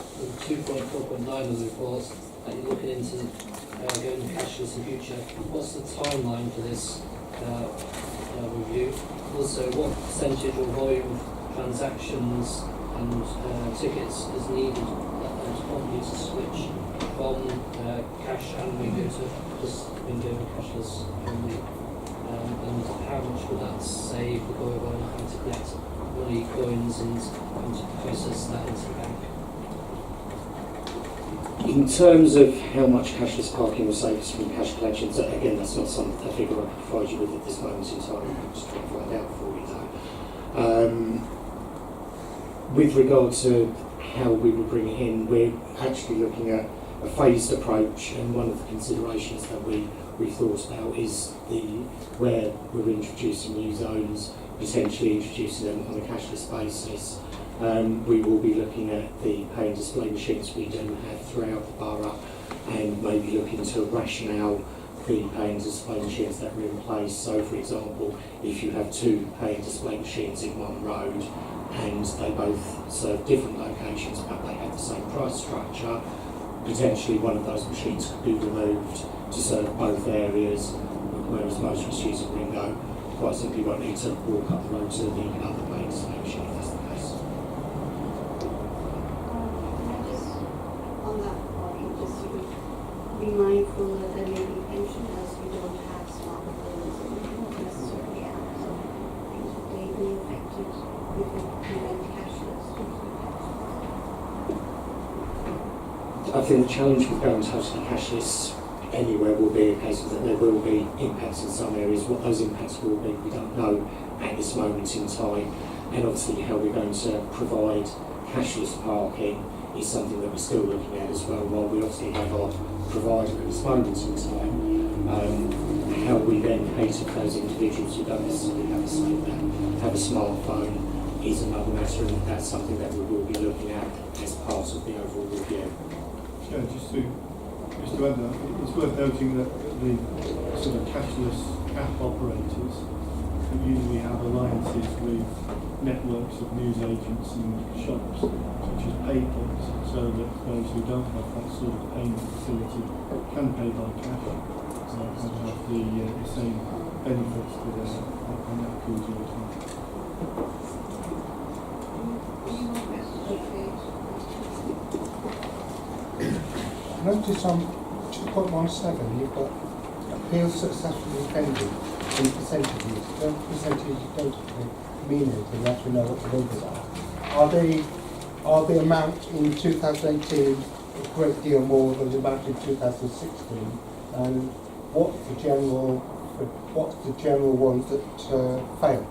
2.4.9 of the report that you're looking into going cashless in future. What's the timeline for this review? Also, what percentage or volume of transactions and tickets is needed to prompt you to switch from cash and Wingo to just Wingo and cashless only? And how much would that save the go on having to collect money, coins, and process that into the bank? In terms of how much cashless parking will save us from cash collections, again, that's not a figure I can provide you with at this moment in time. I'm just trying to find out for you though. With regard to how we would bring it in, we're actually looking at a phased approach, and one of the considerations that we thought about is where we're introducing new zones, potentially introducing them on a cashless basis, We will be looking at the pay and display machines we do have throughout the borough, and maybe looking to rationale the pay and display machines that are in place. So, for example, if you have two pay and display machines in one road and they both serve different locations but they have the same price structure, potentially one of those machines could be removed to serve both areas, whereas motorists using Ringo quite simply won't need to walk up the road to the other pay and display machine if that's the case. Just on that point, just sort of be mindful that there may be pensioners who don't have smartphones and don't necessarily apps or things. Would they be affected if we went cashless? I think the challenge with going totally cashless anywhere will be a case of that there will be impacts in some areas. What those impacts will be, we don't know at this moment in time. And obviously how we're going to provide cashless parking is something that we're still looking at as well, while we obviously have our provider at this moment in time. How we then cater for those individuals who don't necessarily have a smartphone is another matter, and that's something that we will be looking at as part of the overall review. Yeah, just to add that, it's worth noting that the sort of cashless app operators usually have alliances with networks of newsagents and shops, such as PayPods, so that those who don't have that sort of payment facility can pay by cash and have the same benefits to their and that goes all the time. Notice on 2.17 you've got appeals successfully pending in percentages. Percentages don't mean anything, you have to know what the numbers are. Are the amount in 2018 a great deal more than the amount in 2016? And what's the general ones that fail?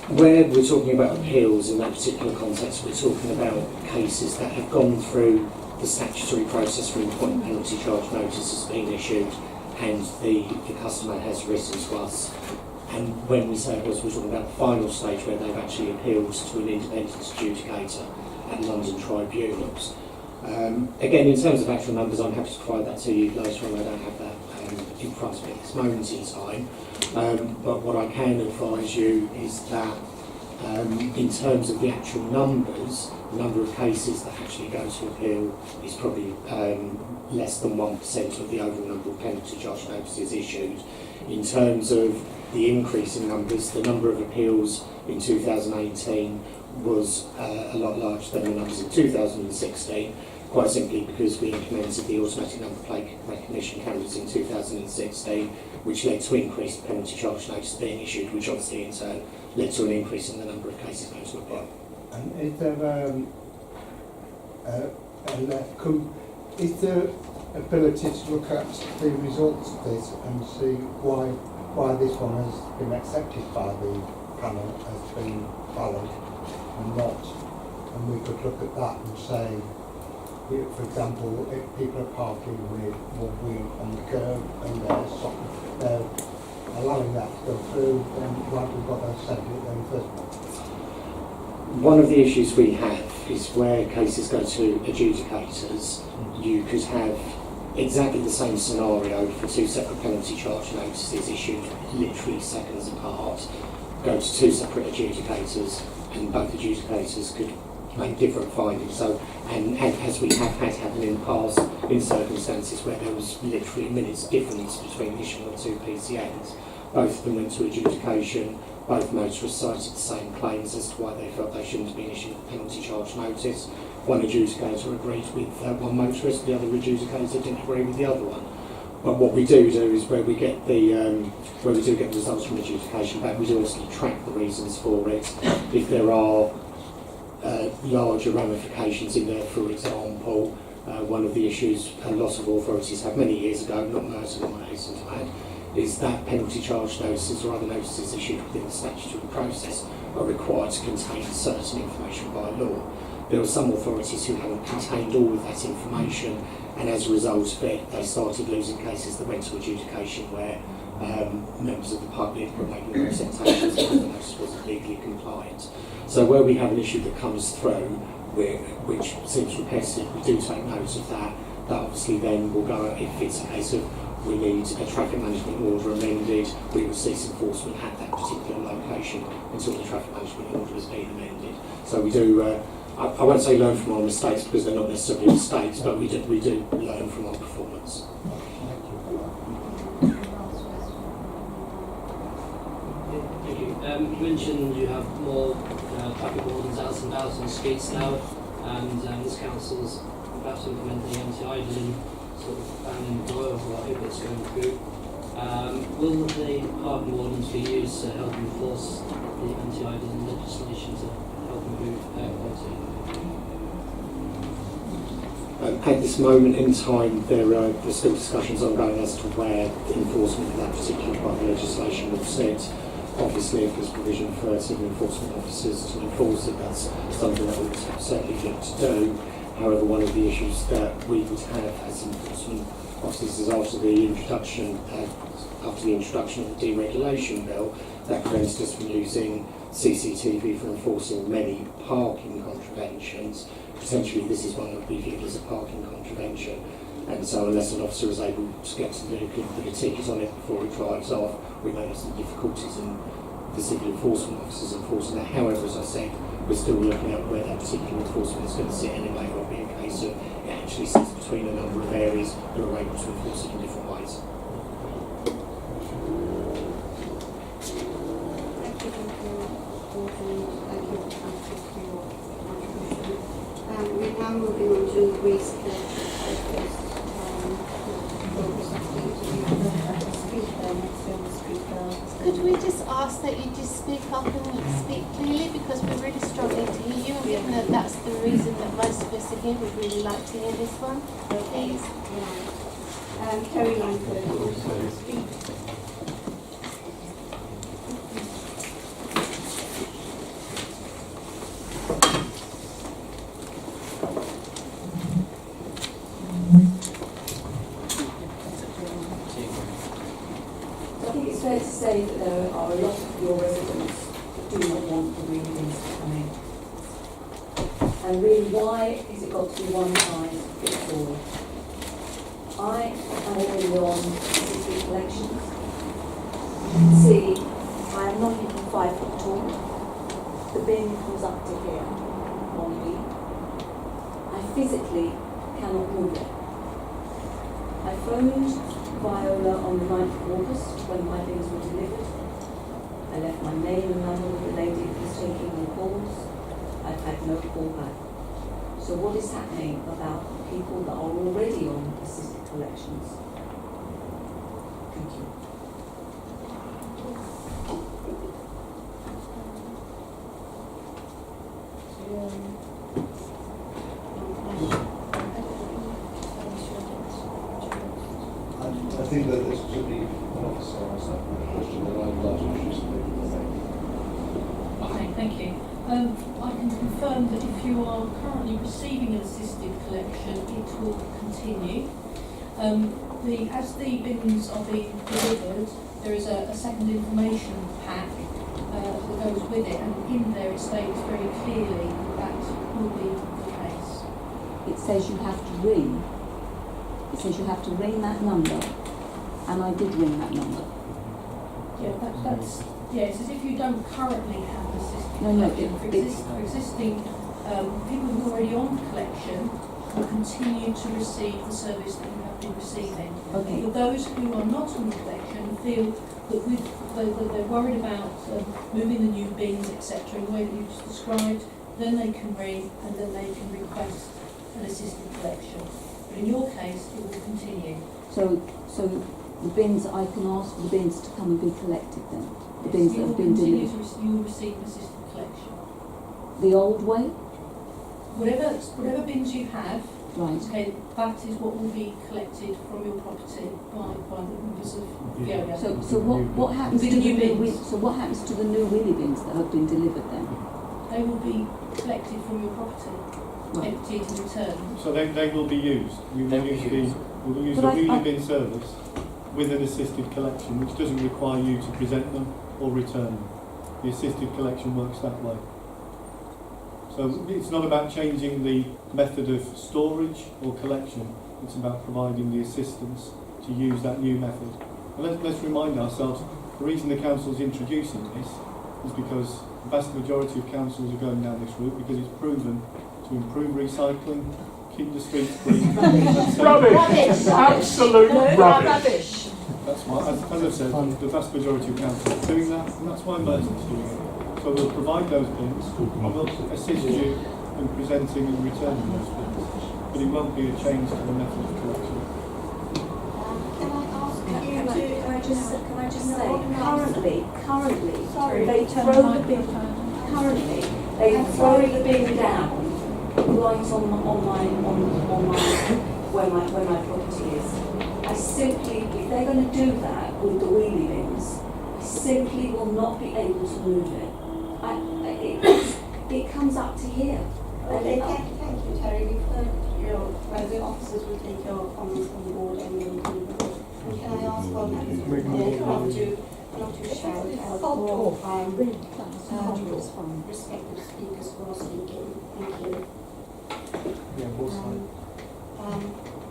Where we're talking about appeals in that particular context, we're talking about cases that have gone through the statutory process for employment penalty charge notice has been issued and the customer has written to us. And when we say appeals, we're talking about the final stage where they've actually appealed to an independent adjudicator at London tribunals. Again, in terms of actual numbers, I'm happy to provide that to you later on. I don't have that in front of me at this moment in time. But what I can advise you is that in terms of the actual numbers, the number of cases that actually go to appeal is probably less than 1% of the overall number of penalty charge notices issued. In terms of the increase in numbers, the number of appeals in 2018 was a lot larger than the numbers in 2016, quite simply because we implemented the automatic number plate recognition cameras in 2016, which led to increased penalty charge notice being issued, which obviously in turn led to an increase in the number of cases going to appeal. And is there ability to look at the results of this and see why this one has been accepted by the panel as being valid and not? And we could look at that and say, for example, if people are parking with one wheel on the curb and they're allowing that to go through, then why have we got to send it then first? One of the issues we have is where cases go to adjudicators, you could have exactly the same scenario for two separate penalty charge notices issued literally seconds apart, go to two separate adjudicators, and both adjudicators could make different findings. So, and as we have had happen in the past, in circumstances where there was literally minutes difference between issuing the two PCNs, both of them went to adjudication, both motorists cited the same claims as to why they felt they shouldn't have been issued a penalty charge notice. One adjudicator agreed with one motorist, the other adjudicator didn't agree with the other one. But what we do is where we get the where we do get the results from adjudication back, we do also track the reasons for it. If there are larger ramifications in there, for example, one of the issues a lot of authorities had many years ago, not Merton, I hasten to add, is that penalty charge notices or other notices issued within the statutory process are required to contain certain information by law. There were some authorities who hadn't contained all of that information, and as a result of it, they started losing cases that went to adjudication where members of the public were making representations because the notice wasn't legally compliant. So where we have an issue that comes through, which seems repetitive, we do take note of that. That obviously then will go, if it's a case of we need a traffic management order amended, we will cease enforcement at that particular location until the traffic management order has been amended. So we do, I won't say learn from our mistakes because they're not necessarily mistakes, but we do learn from our performance. Thank you. You mentioned you have more traffic wardens out and about on the streets now, and this council's about to implement the anti-idling sort of ban in Doyle, or I hope it's going through. Will the parking wardens be used to help enforce the anti-idling legislation to help improve air quality? At this moment in time, there's still discussions ongoing as to where the enforcement of that particular part of legislation will sit. Obviously, if there's provision for civil enforcement officers to enforce it, that's something that we would certainly look to do. However, one of the issues that we would have as enforcement officers is after the introduction of the deregulation bill, that prevents us from using CCTV for enforcing many parking contraventions. Potentially, this is one that would be viewed as a parking contravention. And so unless an officer is able to get to the vehicle and put a ticket on it before it drives off, we may have some difficulties in the civil enforcement officers enforcing that. However, as I said, we're still looking at where that particular enforcement is going to sit anyway. It will be a case of it actually sits between a number of areas that are able to enforce it in different ways. We're now moving on to waste Could we just ask that you just speak up and speak clearly, because we're really struggling to hear you, and given that that's the reason that most of us are here, we'd really like to hear this one, please. Terry Langford also speak. It's fair to say that there are a lot of your residents who do not want the green bins to come in. And really, why has it got to be one size fits all? I am already on assisted collections. You can see I am not even 5 foot tall. The bin comes up to here on me. I physically cannot move it. I phoned Viola on the 9th of August when my bins were delivered. I left my name and number with the lady who was taking the calls. I've had no call back. So what is happening about people that are already on assisted collections? Thank you. I think that this should be an officer asked that question, and I'd like to introduce the Okay, thank you. I can confirm that if you are currently receiving an assisted collection, it will continue. As the bins are being delivered, there is a second information pack that goes with it, and in there it states very clearly that will be the case. It says you have to ring. It says you have to ring that number, and I did ring that number. Yeah, that's it's as if you don't currently have an assisted No, collection. For existing people who are already on collection will continue to receive the service that you have been receiving. Okay. For those who are not on collection feel that they're worried about moving the new bins, etc., in the way that you just described, then they can ring and then they can request an assisted collection. But in your case, it will continue. So the bins, I can ask for the bins to come and be collected then? The bins that have been delivered? You will receive an assisted collection. The old way? Whatever bins you have, right. Okay, that is what will be collected from your property by the members of Veolia. So what happens to the new bins? So what happens to the new wheelie bins that have been delivered then? They will be collected from your property, emptied and returned. So they will be used. We will use the wheelie bin service with an assisted collection, which doesn't require you to present them or return them. the assisted collection works that way. So it's not about changing the method of storage or collection, it's about providing the assistance to use that new method. And let's remind ourselves, the reason the council's introducing this is because the vast majority of councils are going down this route because it's proven to improve recycling, keep the streets clean. Rubbish! Absolute rubbish! That's why, as I said, the vast majority of councils are doing that, and that's why Merton's doing it. So we'll provide those bins, and we'll assist you in presenting and returning those bins. But it won't be a change to the method of collection. Can I just say, currently, they throw the bin, they throw the bin down right on my where my property is. I simply, if they're going to do that with the wheelie bins, I simply will not be able to move it. It comes up to here. Okay, thank you, Terry. We've heard the officers will take your comments on board and will improve it. And can I ask not to shout for respective speakers who are speaking. Thank you. Yeah, both sides.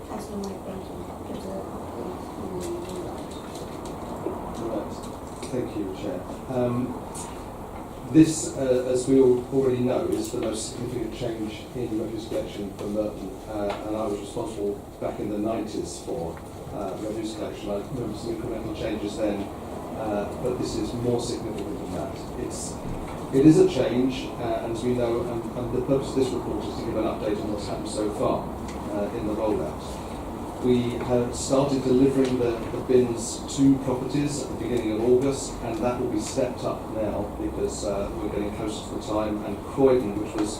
Councillor Mike Benton gives an update on the Right. Thank you, Chair. This, as we all already know, is the most significant change in refuse collection for Merton, and I was responsible back in the 90s for refuse collection. I remember some incremental changes then, but this is more significant than that. It is a change, and as we know, and the purpose of this report is to give an update on what's happened so far in the rollout. We have started delivering the bins to properties at the beginning of August, and that will be stepped up now because we're getting closer to the time, and Croydon, which was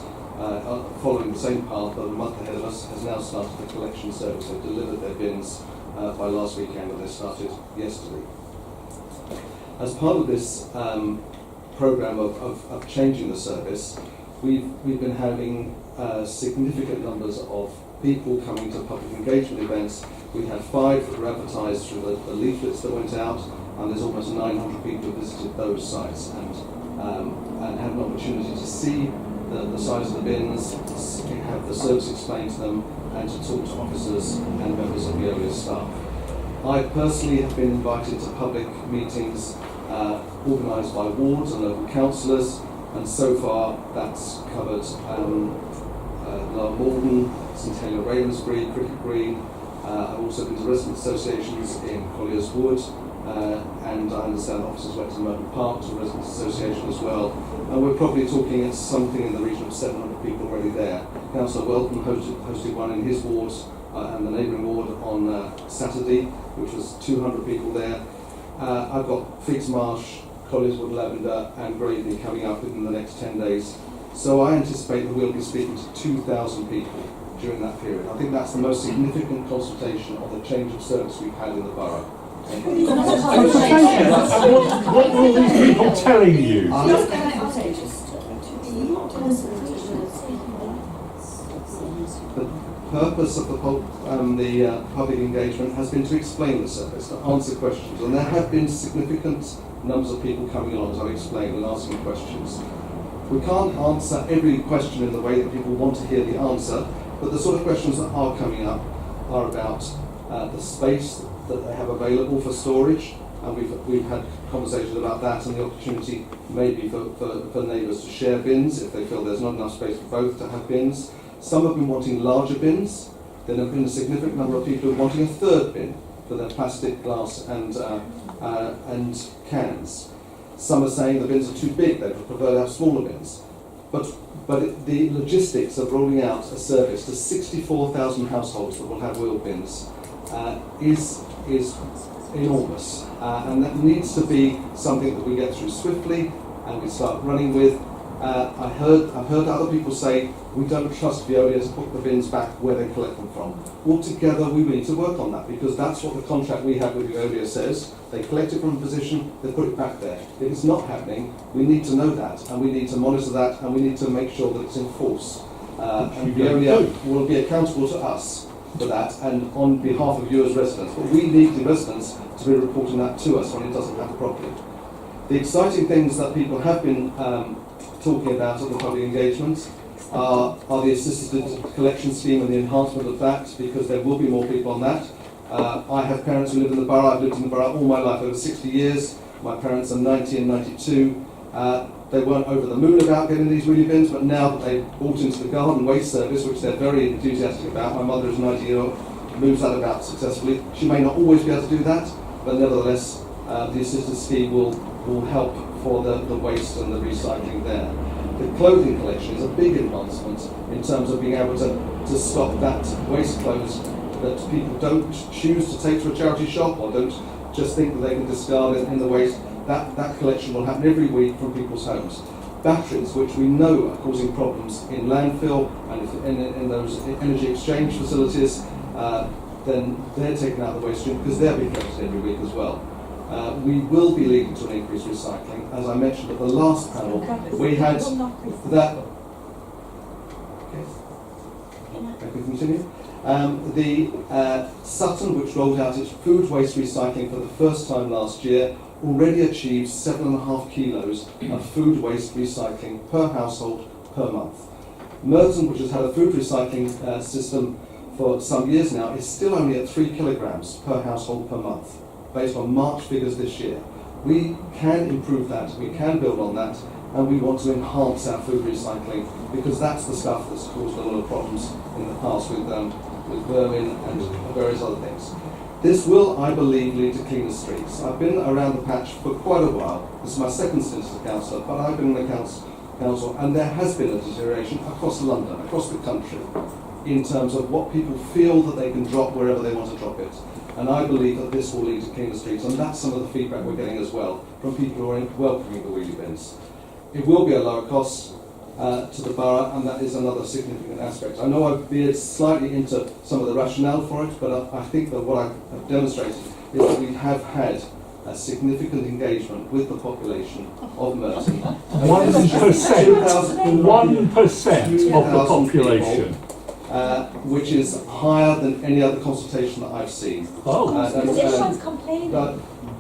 following the same path but a month ahead of us, has now started the collection service. They've delivered their bins by last weekend, and they started yesterday. As part of this programme of changing the service, we've been having significant numbers of people coming to public engagement events. We had 5 that were advertised through the leaflets that went out, and there's almost 900 people who visited those sites and had an opportunity to see the size of the bins, have the service explained to them, and to talk to officers and members of the area staff. I personally have been invited to public meetings organised by wards and local councillors, and so far that's covered Lower Morden, St Helier Ravensbury, Cricket Green. I've also been to resident associations in Collier's Wood, and I understand officers went to Merton Park to a resident association as well. And we're probably talking at something in the region of 700 people already there. Councillor Welton hosted one in his ward and the neighbouring ward on Saturday, which was 200 people there. I've got Figgs Marsh, Collier's Wood, Lavender and Gravely coming up within the next 10 days. So I anticipate that we'll be speaking to 2,000 people during that period. I think that's the most significant consultation on the change of service we've had in the borough. What were all these people telling you? The purpose of the public engagement has been to explain the service, to answer questions, and there have been significant numbers of people coming along, as I've explained, and asking questions. We can't answer every question in the way that people want to hear the answer, but the sort of questions that are coming up are about the space that they have available for storage, and we've had conversations about that and the opportunity maybe for neighbours to share bins if they feel there's not enough space for both to have bins. Some have been wanting larger bins. Then there have been a significant number of people who are wanting a third bin for their plastic, glass and cans. Some are saying the bins are too big, they would prefer to have smaller bins. But the logistics of rolling out a service to 64,000 households that will have wheel bins is enormous. And that needs to be something that we get through swiftly and we start running with. I've heard other people say, we don't trust Veolia to put the bins back where they collect them from. Altogether, we need to work on that because that's what the contract we have with Veolia says. They collect it from a position, they put it back there. If it's not happening, we need to know that, and we need to monitor that, and we need to make sure that it's in force. And Veolia will be accountable to us for that, and on behalf of you as residents. But we need the residents to be reporting that to us when it doesn't happen properly. The exciting things that people have been talking about at the public engagements are the assisted collection scheme and the enhancement of that, because there will be more people on that. I have parents who live in the borough. I've lived in the borough all my life, over 60 years. My parents are 90 and 92. They weren't over the moon about getting these wheelie bins, but now that they've bought into the garden waste service, which they're very enthusiastic about, my mother is 90-year-old, moves that about successfully. She may not always be able to do that, but nevertheless, the assisted scheme will help for the waste and the recycling there. The clothing collection is a big advancement in terms of being able to stop that waste clothes that people don't choose to take to a charity shop or don't just think that they can discard it in the waste. That collection will happen every week from people's homes. Batteries, which we know are causing problems in landfill and in those energy exchange facilities, then they're taken out of the waste stream because they're being collected every week as well. We will be leading to an increased recycling. As I mentioned at the last panel, we had that. Okay. I can continue. The Sutton, which rolled out its food waste recycling for the first time last year, already achieved 7.5 kilos of food waste recycling per household per month. Merton, which has had a food recycling system for some years now, is still only at 3 kilograms per household per month, based on March figures this year. We can improve that, we can build on that, and we want to enhance our food recycling, because that's the stuff that's caused a lot of problems in the past with vermin and various other things. This will, I believe, lead to cleaner streets. I've been around the patch for quite a while. This is my second stint as a councillor, but I've been in the council, and there has been a deterioration across London, across the country, in terms of what people feel that they can drop wherever they want to drop it. And I believe that this will lead to cleaner streets, and that's some of the feedback we're getting as well from people who are welcoming the wheelie bins. It will be a lower cost to the borough, and that is another significant aspect. I know I've veered slightly into some of the rationale for it, but I think that what I have demonstrated is that we have had a significant engagement with the population of Merton. 1% of the population. Which is higher than any other consultation that I've seen. This one's complaining.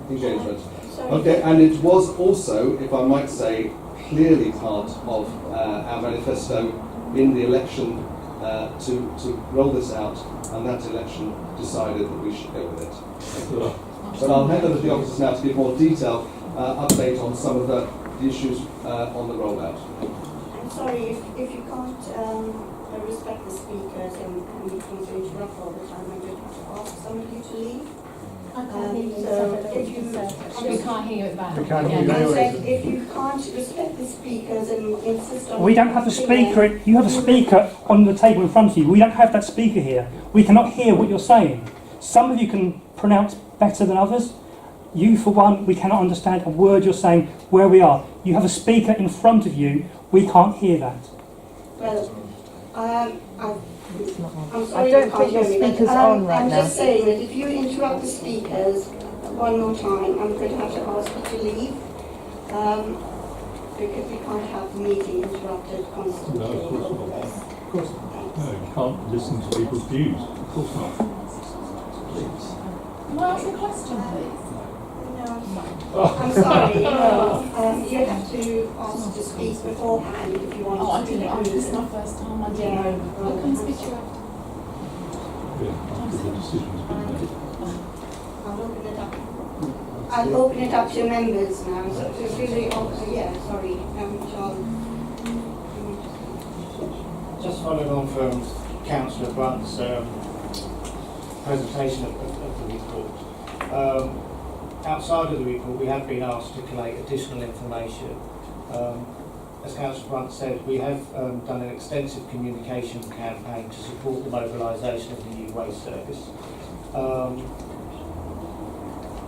Engagement. Okay, and it was also, if I might say, clearly part of our manifesto in the election to roll this out, and that election decided that we should go with it. But I'll hand over to the officers now to give more detailed update on some of the issues on the rollout. I'm sorry, if you can't respect the speakers and you can't interrupt all the time, I'm going to have to ask some of you to leave. I can't hear you. You can't hear you at the back. I said, if you can't respect the speakers and insist on... We don't have a speaker. You have a speaker on the table in front of you. We don't have that speaker here. We cannot hear what you're saying. Some of you can pronounce better than others. You, for one, we cannot understand a word you're saying where we are. You have a speaker in front of you. We can't hear that. Well, I'm sorry, I don't think your speaker's on right now. I'm just saying that if you interrupt the speakers one more time, I'm going to have to ask you to leave, because we can't have the meeting interrupted constantly. No, of course not. Of course not. No, you can't listen to people's views. Of course not. Please. Can I ask a question, please? I'm sorry, no. You have to ask to speak beforehand if you want to speak. This is my first time. I don't know. I can speak to you. Yeah, after the decision's been made. I'll open it up to members now. So it's really, sorry, John. Just following on from Councillor Brunt's presentation of the report. Outside of the report, we have been asked to collate additional information. As Councillor Brunt said, we have done an extensive communication campaign to support the mobilisation of the new waste service.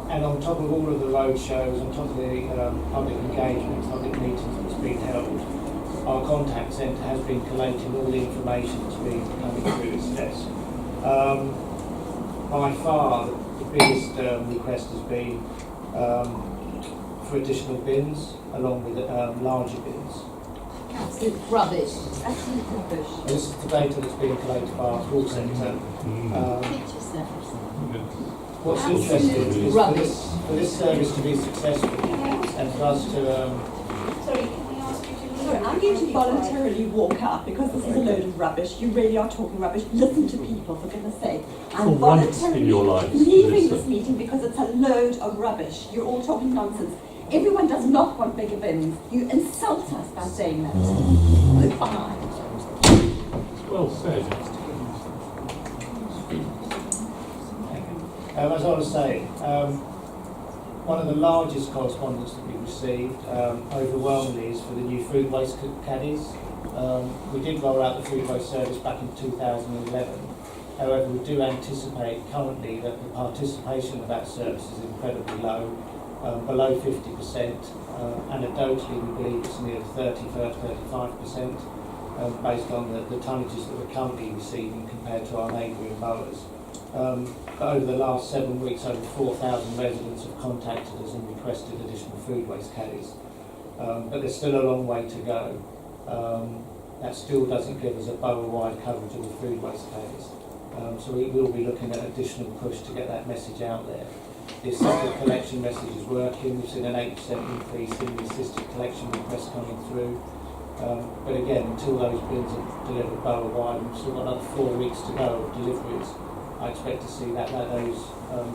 And on top of all of the road shows, on top of the public engagement, public meetings that's been held, our contact centre has been collating all the information that's been coming through its desk. By far, the biggest request has been for additional bins, along with larger bins. absolute rubbish. It's absolute rubbish. This is the data that's being collated by our call centre. What's interesting is for this service to be successful and for us to... Sorry, I'm going to voluntarily walk up because this is a load of rubbish. You really are talking rubbish. Listen to people, for goodness sake. I'm voluntarily in your life, leaving this meeting because it's a load of rubbish. You're all talking nonsense. Everyone does not want bigger bins. You insult us by saying that. Goodbye. Well said. As I was saying, one of the largest correspondence that we received overwhelmingly is for the new food waste caddies. We did roll out the food waste service back in 2011. However, we do anticipate currently that the participation of that service is incredibly low, below 50%. Anecdotally, we believe it's near 35%, based on the tonnages that we're currently receiving compared to our neighbouring boroughs. But over the last 7 weeks, over 4,000 residents have contacted us and requested additional food waste caddies. But there's still a long way to go. That still doesn't give us a borough-wide coverage of the food waste caddies. So we will be looking at additional push to get that message out there. The assisted collection message is working. We've seen an 8% increase in the assisted collection requests coming through. But again, until those bins are delivered borough-wide, we've still got another 4 weeks to go of deliveries. I expect to see that those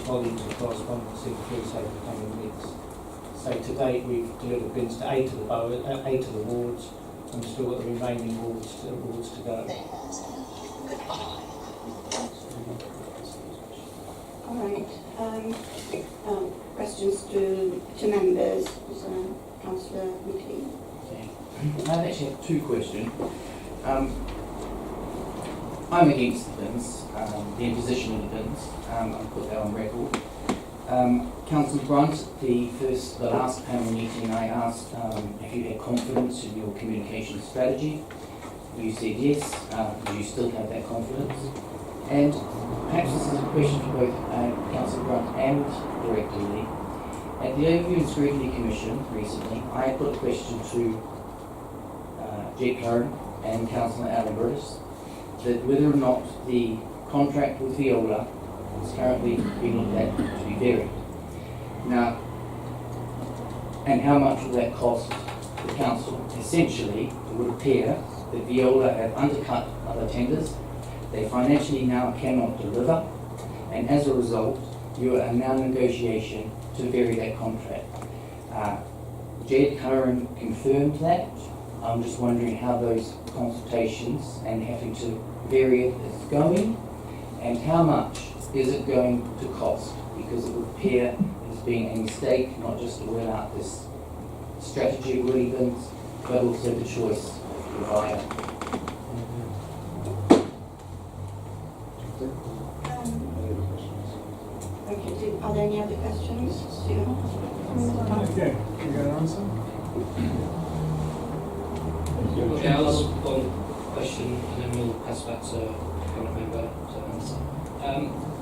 volumes of correspondence increase over the coming weeks. So to date, we've delivered bins to 8 of the wards, and we've still got the remaining wards to go. All right. Questions to members. Councillor McLean. I actually have two questions. I'm against the bins, the imposition of the bins. I'll put that on record. Councillor Brunt, the last panel meeting, I asked if you had confidence in your communication strategy. You said yes. Do you still have that confidence? And perhaps this is a question for both Councillor Brunt and Director Lee. At the Overview and Scrutiny Commission recently, I put a question to Jed Curran and Councillor Alan Burtis that whether or not the contract with Viola is currently being looked at to be varied. Now, and how much will that cost the council? Essentially, it would appear that Viola have undercut other tenders. They financially now cannot deliver, and as a result, you are now in negotiation to vary that contract. Jed Curran confirmed that. I'm just wondering how those consultations and having to vary it is going, and how much is it going to cost? Because it would appear it's been a mistake not just to roll out this strategy of woody bins, but also the choice of provider. Okay, are there any other questions? Okay, you got an answer? Okay, I'll ask one question and then we'll pass back to current member to answer.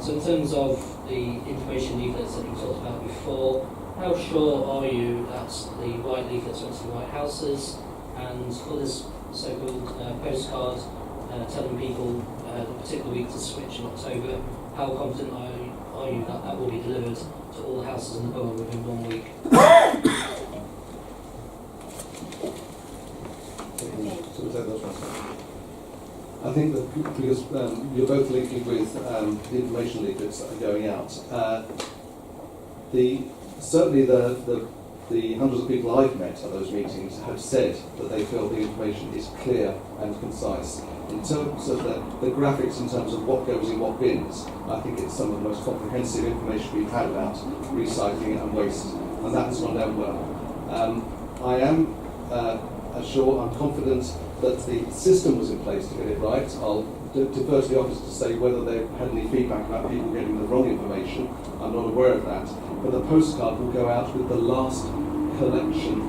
So in terms of the information leaflets that you talked about before, how sure are you that the white leaflets went to the white houses, and for this so-called postcard telling people the particular week to switch in October, how confident are you that that will be delivered to all the houses in the borough within 1 week? I think that because you're both linking with the information leaflets that are going out, certainly the hundreds of people I've met at those meetings have said that they feel the information is clear and concise. In terms of the graphics, in terms of what goes in what bins, I think it's some of the most comprehensive information we've had about recycling and waste, and that has gone down well. I am I'm confident that the system was in place to get it right. I'll defer to the office to say whether they've had any feedback about people getting the wrong information. I'm not aware of that. But the postcard will go out with the last collection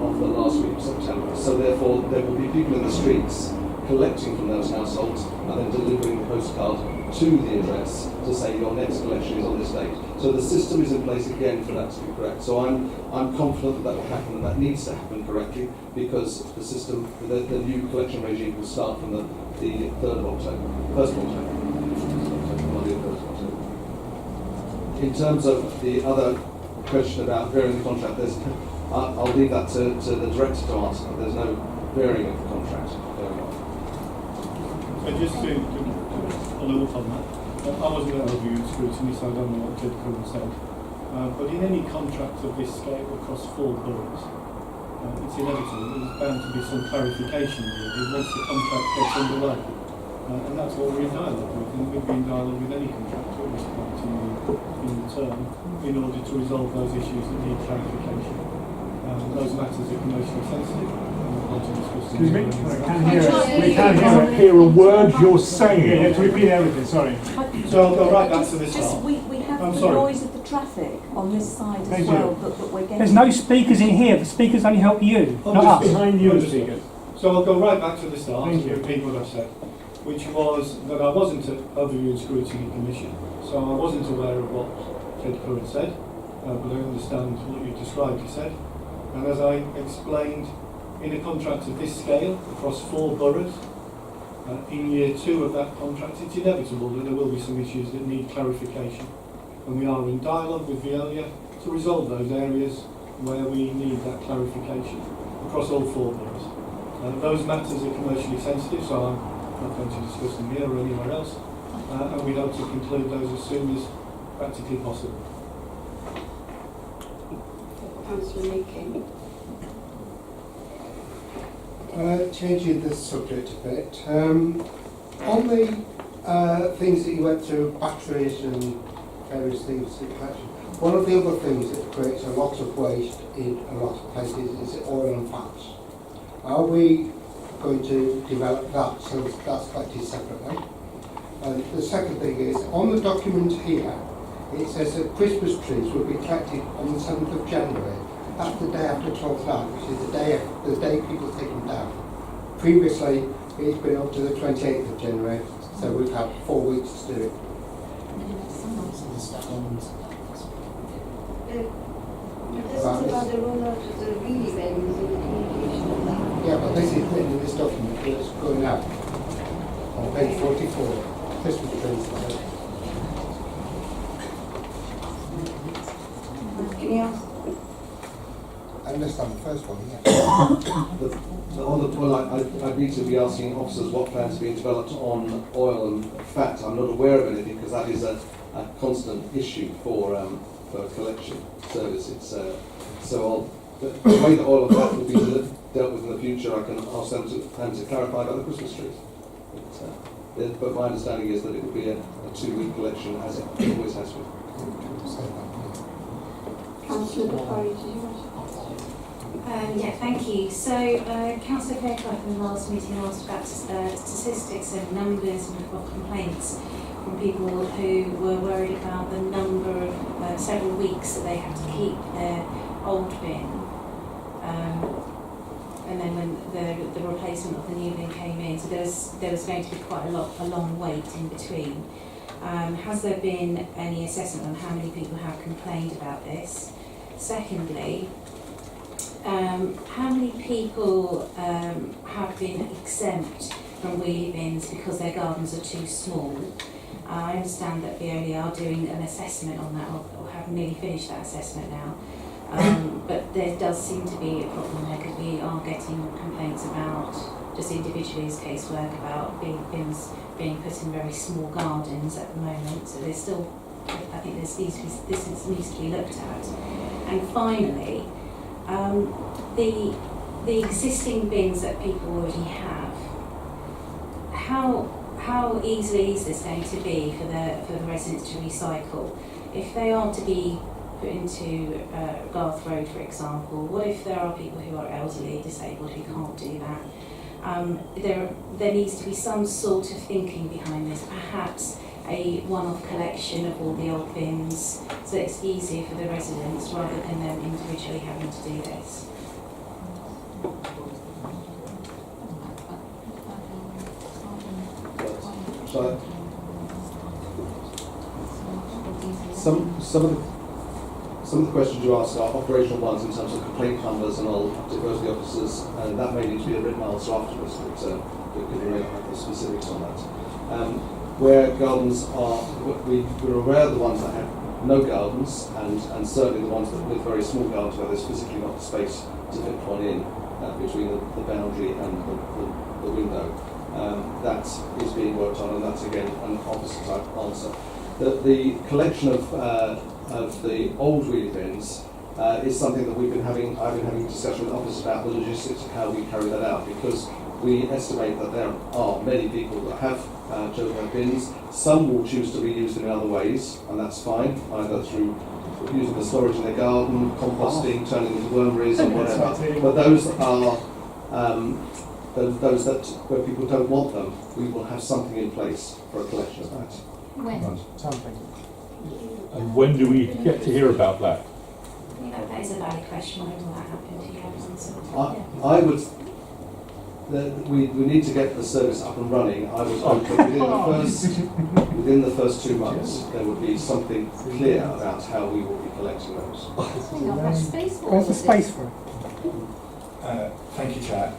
of the last week of September. So therefore, there will be people in the streets collecting from those households and then delivering the postcard to the address to say your next collection is on this date. So the system is in place again for that to be correct. So I'm confident that will happen, and that needs to happen correctly, because the system, the new collection regime will start from the 3rd of October, 1st of October, Monday the 1st of October. In terms of the other question about varying the contract, I'll leave that to the director to answer. There's no varying of the contract going on. So just to follow up on that, I wasn't at overview scrutiny, so I don't know what Ted Curran said. But in any contract of this scale across 4 boroughs, it's inevitable. There's bound to be some clarification needed once the contract gets underway. And that's what we're in dialogue with. And we've been in dialogue with any contractor at this point in the term in order to resolve those issues that need clarification. Those matters are commercially sensitive. Excuse me? We can't hear a word you're saying. You have to repeat everything, sorry. So I'll go right back to this Just part. we have I'm the sorry. noise of the traffic on this side as Thank well you. that we're getting. There's no speakers in here. The speakers only help you, not us. Behind you, speakers. So I'll go right back to the start Thank and you. repeat what I've said, which was that I wasn't at Overview and Scrutiny Commission, so I wasn't aware of what Ted Curran said, but I understand what you described, he said. And as I explained, in a contract of this scale, across 4 boroughs, in year 2 of that contract, it's inevitable that there will be some issues that need clarification. And we are in dialogue with Veolia to resolve those areas where we need that clarification across all 4 boroughs. Those matters are commercially sensitive, so I'm not going to discuss them here or anywhere else. And we hope to conclude those as soon as practically possible. Councillor Makin. Changing the subject a bit, on the things that you went through, batteries and various things, one of the other things that creates a lot of waste in a lot of places is oil and fats. Are we going to develop that so that's collected separately? And the second thing is, on the document here, it says that Christmas trees will be collected on the 7th of January. That's the day after 12th night, which is the day people take them down. Previously, it's been up to the 28th of January, so we've had 4 weeks to do it. This is about the rollout of the really values and the communication of that. Yeah, but this is written in this document that's going out on page 44, Christmas trees. Can you ask? I understand the first one, yeah. I need to be asking officers what plans are being developed on oil and fat. I'm not aware of anything because that is a constant issue for collection services. So the way that oil and fat will be dealt with in the future, I can ask them to clarify about the Christmas trees. But my understanding is that it will be a 2-week collection as it always has been. Councillor Bukhari, did you want to? Yeah, thank you. So, Councillor Fairclough in the last meeting asked about statistics and numbers of complaints from people who were worried about the number of several weeks that they had to keep their old bin. And then when the replacement of the new bin came in, so there was going to be quite a long wait in between. Has there been any assessment on how many people have complained about this? Secondly, how many people have been exempt from wheelie bins because their gardens are too small? I understand that Veolia are doing an assessment on that, or have nearly finished that assessment now. But there does seem to be a problem there because we are getting complaints about, just individually as casework, about bins being put in very small gardens at the moment. So there's still, I think this needs to be looked at. And finally, the existing bins that people already have, how easily is this going to be for the residents to recycle? If they are to be put into Garth Road, for example, what if there are people who are elderly, disabled, who can't do that? There needs to be some sort of thinking behind this, perhaps a one-off collection of all the old bins, so it's easier for the residents rather than them individually having to do this. So some of the questions you ask are operational ones in terms of complaint numbers, and I'll defer to the officers, and that may need to be a written answer afterwards, but we may not have the specifics on that. Where gardens are, we're aware of the ones that have no gardens, and certainly the ones that with very small gardens where there's physically not the space to fit one in between the boundary and the window. That is being worked on, and that's again an officer type answer. The collection of the old wheelie bins is something that I've been having a discussion with officers about the logistics of how we carry that out, because we estimate that there are many people that have joe bins. Some will choose to reuse them in other ways, and that's fine, either through using the storage in their garden, composting, turning into wormeries or whatever. But those are those that where people don't want them, we will have something in place for a collection of that. And when do we get to hear about that? You know, that is a valid question. When will that happen? Do you have an answer? I would. We need to get the service up and running. I would hope that within the first 2 months there would be something clear about how we will be collecting those. Where's the space for it? Thank you, Chair.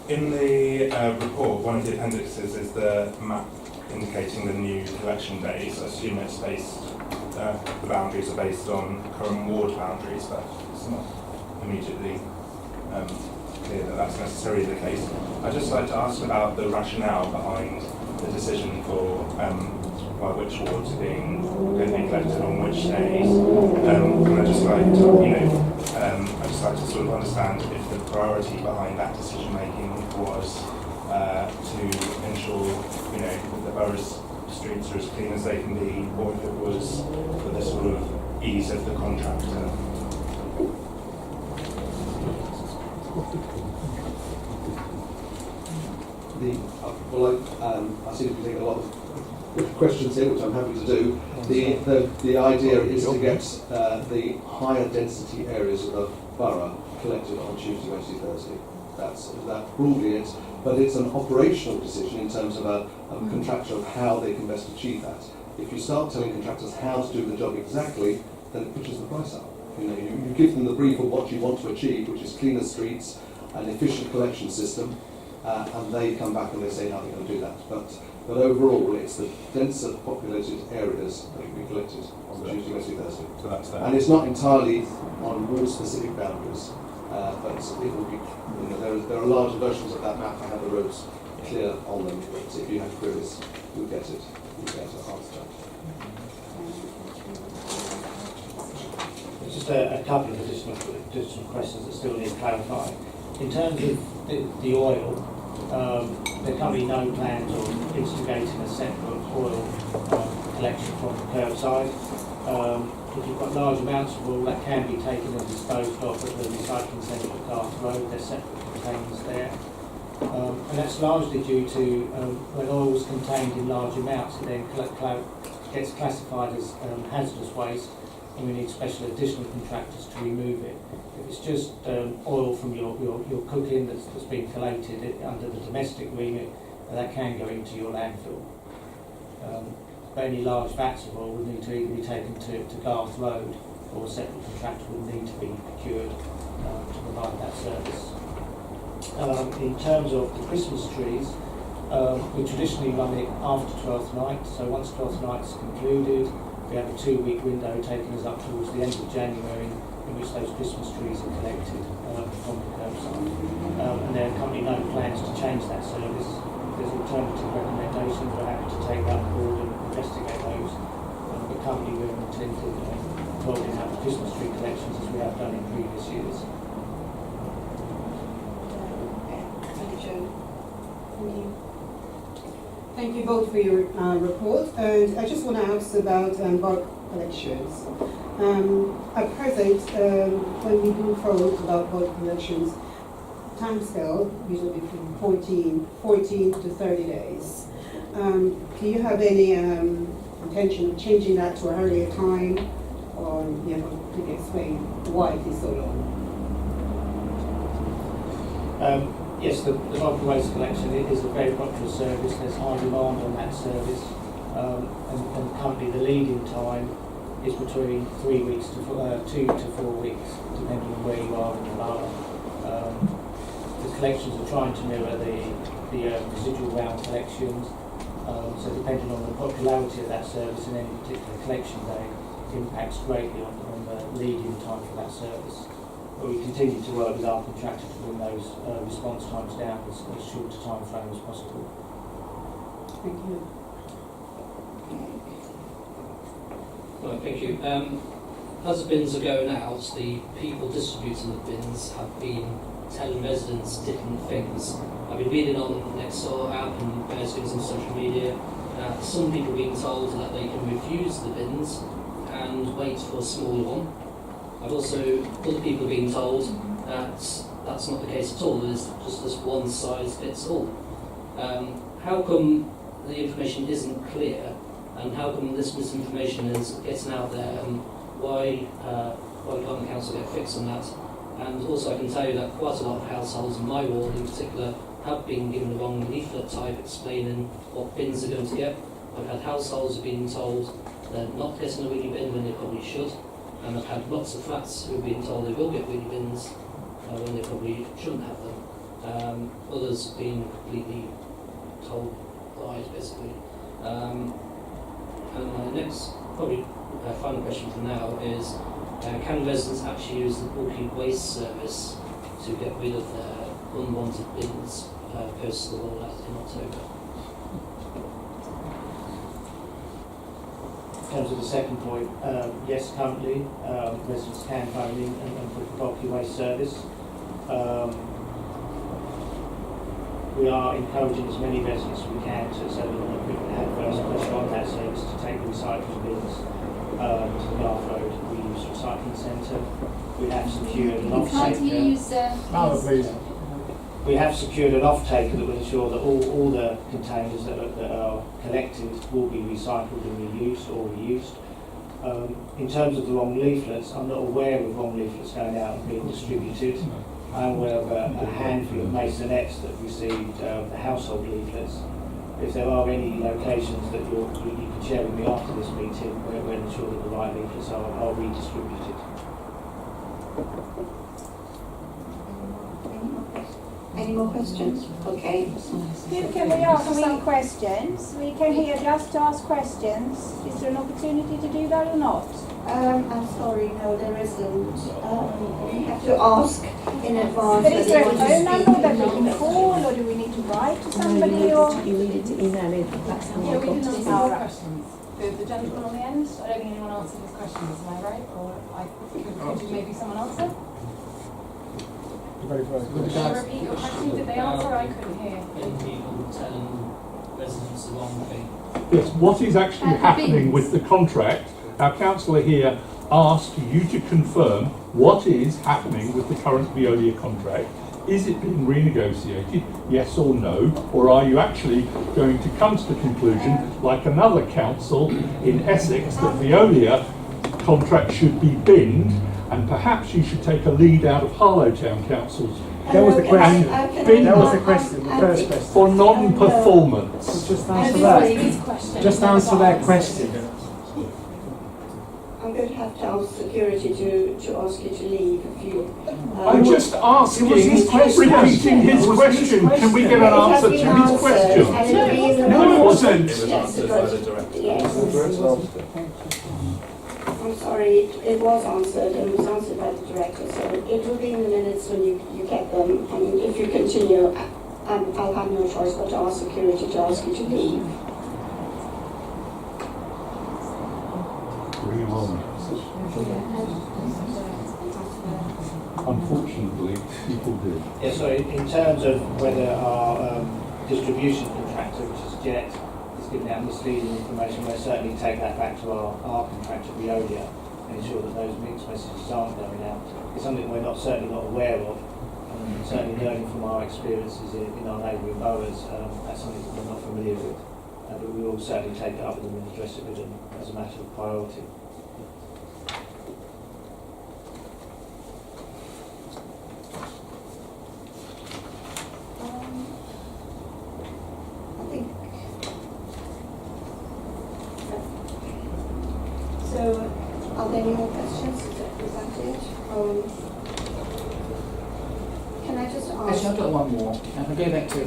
In the report, one of the appendices is the map indicating the new collection days. I assume it's based, the boundaries are based on current ward boundaries, but it's not immediately clear that that's necessarily the case. I'd just like to ask about the rationale behind the decision for which wards are going to be collected on which days. And I'd just like to sort of understand if the priority behind that decision making was to ensure, that the borough's streets are as clean as they can be, or if it was for the sort of ease of the contractor. I seem to be taking a lot of questions here, which I'm happy to do. The idea is to get the higher density areas of the borough collected on Tuesday, Wednesday, Thursday. That's broadly it, but it's an operational decision in terms of a contractor of how they can best achieve that. If you start telling contractors how to do the job exactly, then it pushes the price up. You give them the brief of what you want to achieve, which is cleaner streets, an efficient collection system, and they come back and they say how they're going to do that. But overall, it's the denser populated areas that will be collected on Tuesday, Wednesday, Thursday. So that's that. And it's not entirely on ward-specific boundaries, but it will be. There are larger versions of that map that have the roads clear on them. But if you have queries, you'll get it. You'll get an answer. Just a couple of additional questions that still need clarifying. In terms of the oil, there are currently no plans on instigating a separate oil collection from the curbside. If you've got large amounts of oil, that can be taken and disposed of at the recycling centre at Garth Road. There's separate containers there. And that's largely due to when oil is contained in large amounts, it then gets classified as hazardous waste, and we need special additional contractors to remove it. If it's just oil from your cooking that's been collated under the domestic remit, that can go into your landfill. But any large vats of oil would need to either be taken to Garth Road, or a separate contractor would need to be procured to provide that service. In terms of the Christmas trees, we traditionally run it after 12th night, so once 12th night is concluded, we have a 2-week window taking us up towards the end of January, in which those Christmas trees are collected from the curbside. And there are currently no plans to change that service. There's alternative recommendations. We're happy to take that forward and investigate those. But currently we're intending rolling out the Christmas tree collections as we have done in previous years. Thank you both for your report. And I just want to ask about bulk collections. At present, when we do follow about bulk collections, timescale usually between 14 to 30 days. Do you have any intention of changing that to an earlier time, or could you explain why it is so long? Yes, the bulk waste collection is a very popular service. There's high demand on that service, and currently the lead-in time is between 3 weeks to 2 to 4 weeks, depending on where you are in the borough. The collections are trying to mirror the residual round collections, so depending on the popularity of that service in any particular collection day, impacts greatly on the lead-in time for that service. But we continue to work with our contractor to bring those response times down as short a time frame as possible. Thank you. Right, thank you. As the bins are going out, the people distributing the bins have been telling residents different things. I've been reading on the Nexor app and various things on social media that some people are being told that they can refuse the bins and wait for a smaller one. I've also, other people being told that that's not the case at all, there's just this one size fits all. How come the information isn't clear, and how come this misinformation is getting out there, and why can't the council get fixed on that? And also I can tell you that quite a lot of households in my ward in particular have been given the wrong leaflet type explaining what bins they're going to get. I've had households who have been told they're not getting a wheelie bin when they probably should. And I've had lots of flats who have been told they will get wheelie bins when they probably shouldn't have them. Others have been completely told lies, basically. And my next, probably final question for now is, can residents actually use the bulky waste service to get rid of their unwanted bins post the rollout in October? In terms of the second point, yes, currently residents can phone in and book a bulky waste service. We are encouraging as many residents as we can to, so that we can have first pressure on that service to take the recycling bins to the Bath Road reuse recycling centre. We have secured an off-taker. We have secured an off-taker that will ensure that all the containers that are collected will be recycled and reused or reused. In terms of the wrong leaflets, I'm not aware of wrong leaflets going out and being distributed. I'm aware of a handful of masonettes that received the household leaflets. If there are any locations that you can share with me after this meeting, we'll ensure that the right leaflets are redistributed. Any more questions? Okay. Can we ask some questions? We came here just to ask questions. Is there an opportunity to do that or not? I'm sorry, no, there isn't. You have to ask in advance. But is there a phone number that we can call, or do we need to write to somebody? Or you needed to email it. That's how Yeah, we can answer more right. questions. The gentleman on the end, I don't think anyone answered his questions, am I right? Or could maybe someone answer? Can you repeat your question? Did they answer? I couldn't hear. People telling residents the wrong thing. Yes, what is actually happening with the contract? Our councillor here asked you to confirm what is happening with the current Veolia contract. Is it being renegotiated, yes or no? Or are you actually going to come to the conclusion, like another council in Essex, that Veolia contract should be binned, and perhaps you should take a lead out of Harlow Town Council's? That was the question. Bin That was the question, the first question. for non-performance. Just answer that. Just answer that question. I'm going to have to ask security to ask you to leave if you... I'm just asking, It was his question. repeating his question. Can we get an answer to his question? No, it wasn't. It was answered by the director. Yes. I'm sorry, it was answered, and it was answered by the director, so it will be in the minutes when you get them, and if you continue, I'll have no choice but to ask security to ask you to leave. Bring him on. Unfortunately, people did. Yeah, so in terms of whether our distribution contractor, which is Jet, is giving out misleading information, we'll certainly take that back to our contractor, Veolia, and ensure that those mixed messages aren't going out. It's something we're certainly not aware of, and certainly learning from our experiences in our neighbouring boroughs, that's something that we're not familiar with. But we will certainly take it up with them and address it with them as a matter of priority. So any more questions? Is that it? Can I just ask? Actually, I've got one more. If I go back to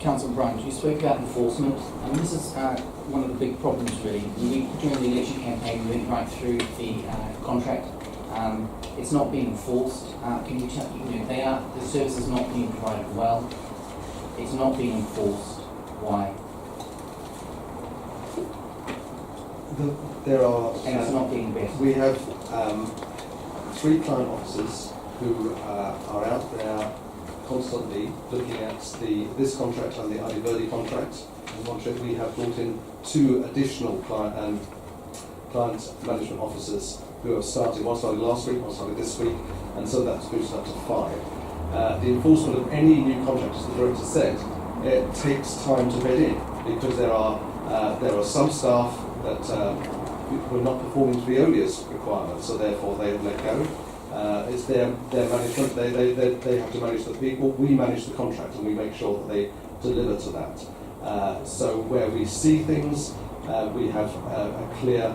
Council Branch, you spoke about enforcement. I mean, this is one of the big problems, really. During the election campaign, we went right through the contract. It's not being enforced. Can you tell the service is not being provided well. It's not being enforced. Why? There are. And it's not being best. We have 3 client officers who are out there constantly looking at this contract and the Ali Verdi contract. And one trip we have brought in 2 additional client management officers who have started. One started last week, one started this week, and so that's boosted up to 5. The enforcement of any new contract, as the director said, it takes time to bed in because there are some staff that were not performing to Veolia's requirements, so therefore they have let go. It's their management. They have to manage the people. We manage the contract and we make sure that they deliver to that. So where we see things, we have a clear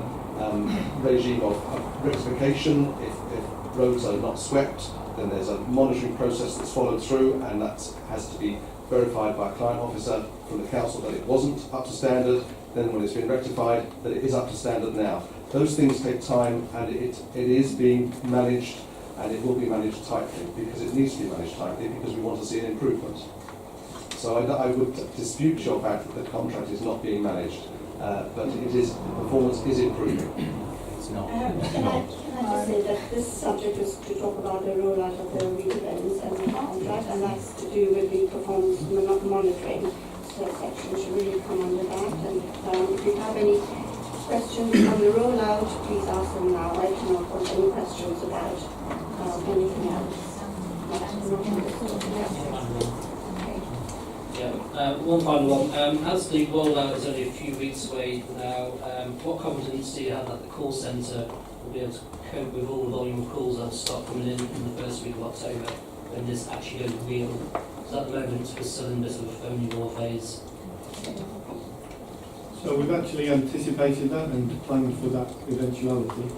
regime of rectification. If roads are not swept, then there's a monitoring process that's followed through, and that has to be verified by a client officer from the council that it wasn't up to standard. Then when it's been rectified, that it is up to standard now. Those things take time, and it is being managed, and it will be managed tightly because it needs to be managed tightly because we want to see an improvement. So I would dispute your fact that the contract is not being managed, but the performance is improving. It's not. Can I just say that this subject is to talk about the rollout of the re-events and the contract, and that's to do with the performance monitoring. So section should really come under that. And if you have any questions on the rollout, please ask them now. I cannot put any questions about anything else. One final one. As the rollout is only a few weeks away now, what confidence do you have that the call centre will be able to cope with all the volume of calls that will start coming in the first week of October when this actually goes real? So at the moment we're still in a bit of a phony war phase. So we've actually anticipated that and planned for that eventuality,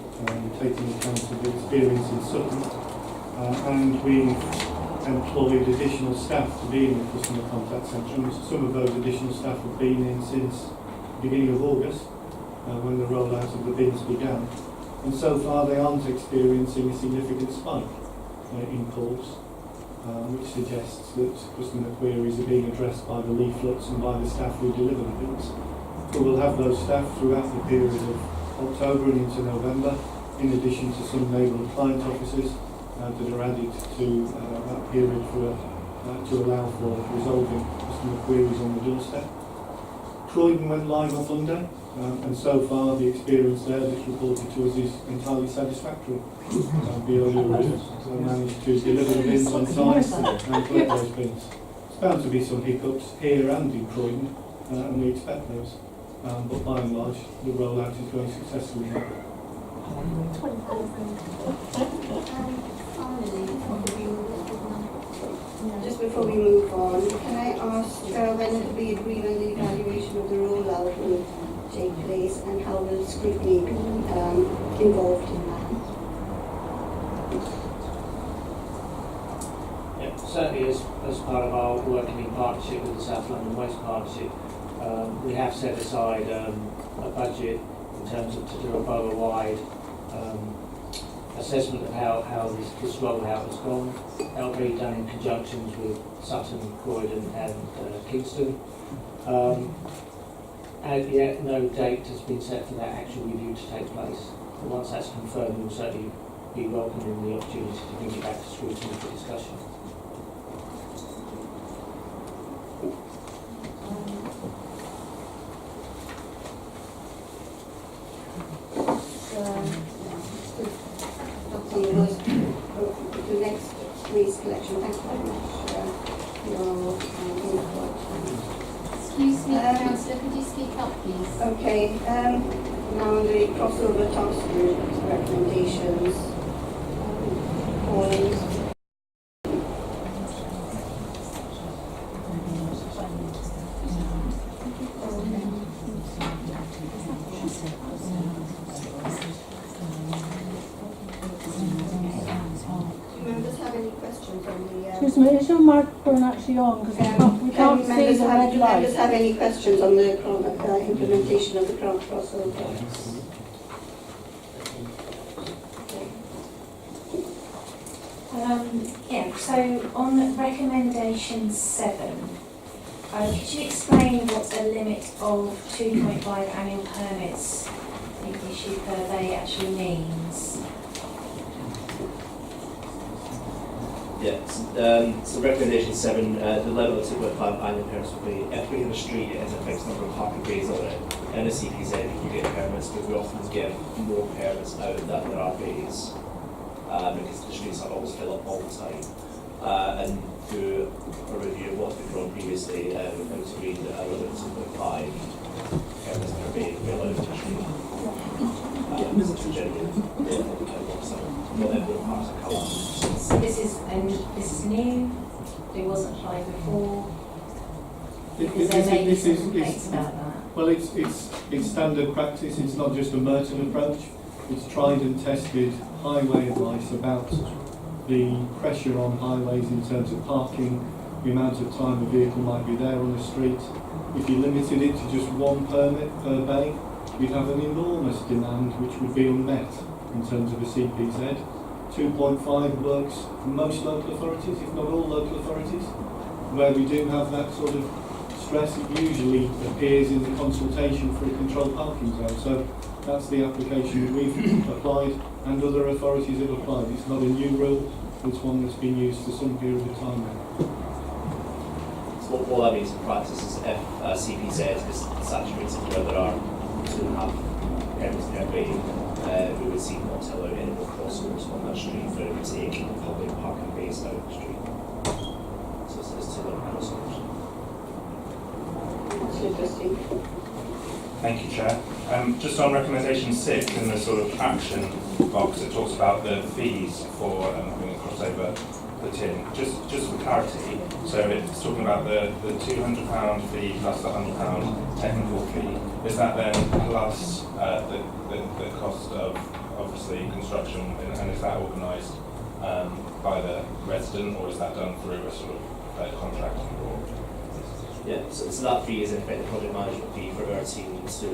taking account of the experience in Sutton, and we've employed additional staff to be in the customer contact centre, and some of those additional staff have been in since the beginning of August, when the rollout of the bins began, and so far they aren't experiencing a significant spike in calls, which suggests that customer queries are being addressed by the leaflets and by the staff who deliver the bins. But we'll have those staff throughout the period of October and into November, in addition to some neighbourhood client officers that are added to that period to allow for resolving customer queries on the doorstep. Croydon went live on Monday, and so far the experience there that's reported to us is entirely satisfactory. Veolia has managed to deliver the bins on time and collect those bins. There's bound to be some hiccups here and in Croydon, and we expect those. But by and large, the rollout is going successfully now. Just before we move on, can I ask when it will be agreed on the evaluation of the rollout will take place and how will Scrutiny be involved in that? Yeah, certainly as part of our working in partnership with the South London Waste Partnership, we have set aside a budget in terms of to do a borough-wide assessment of how this rollout has gone. That will be done in conjunction with Sutton, Croydon and Kingston. And yet no date has been set for that actual review to take place. And once that's confirmed, we'll certainly be welcoming the opportunity to bring it back to Scrutiny for discussion. The next waste collection. Thank you very much for your input. Excuse me, Councillor, could you speak up, please? Okay. Now the crossover task group recommendations. Excuse me, is your microphone actually on? Because we can't see members the have, red do light. members have any questions on the implementation of the crossover? Yeah, so on recommendation 7, could you explain what a limit of 2.5 annual permits issued per day actually means? Yeah, so recommendation 7, the limit of 2.5 annual permits will be if we have a street that has a fixed number of parking bays on it, in a CPZ you get permits, but we often get more permits out than there are bays. Because the streets are always filled up all the time. And through a review of what's been drawn previously, we've come to read a limit of 2.5 permits per bay we allowed to street. Not every parts are covered. So this is new, it wasn't applied before, because there may be some complaints about that. Well, it's standard practice. It's not just a Merton approach. It's tried and tested highway advice about the pressure on highways in terms of parking, the amount of time a vehicle might be there on the street. If you limited it to just one permit per bay, you'd have an enormous demand which would be unmet in terms of a CPZ. 2.5 works for most local authorities, if not all local authorities. Where we do have that sort of stress, it usually appears in the consultation for a controlled parking zone. So that's the application that we've applied and other authorities have applied. It's not a new rule, it's one that's been used for some period of time now. So what that means in practice is if CPZ is saturated where there are 2.5 permits per bay, we would seek not to allow any more crossovers on that street where it would take public parking bays out of the street. So it's to limit crossovers. That's interesting. Thank you, Chair. Just on recommendation 6, in the sort of action box, it talks about the fees for having a crossover put in. Just for clarity, so it's talking about the £200 fee plus the £100 technical fee. Is that then plus the cost of obviously construction, and is that organised by the resident, or is that done through a sort of contract? Yeah, so that fee is in effect the project management fee for our team to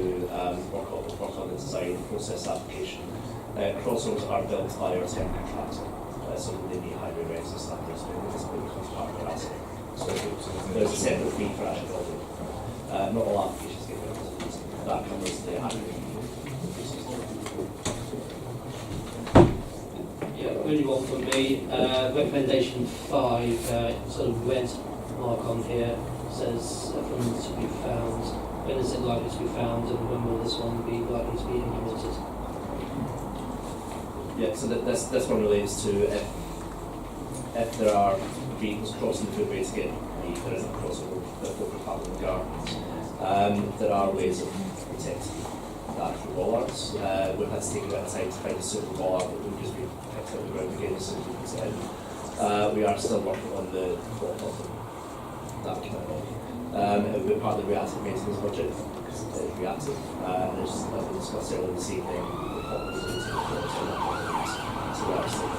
work on the design process application. Crossovers are built by our term contractor, so they meet highway regs and standards, but this becomes part of their asset. So there's a separate fee for actual building. Not all applications get built, that covers the aggregate. Yeah, only one from me. Recommendation 5, sort of red mark on here, says funds to be found. When is it likely to be found, and when will this one be likely to be implemented? Yeah, so this one relates to if there are vehicles crossing the footway to get leave, there isn't a crossover over part of the gardens. There are ways of protecting that through bollards. We've had to take a bit of time to find a suitable bollard that would just be picked out of the ground again as soon as we put it in. We are still working on the bottom. That will come out. It will be part of the reactive maintenance budget because it is reactive. As we discussed earlier this evening, the potholes into the water, so we are still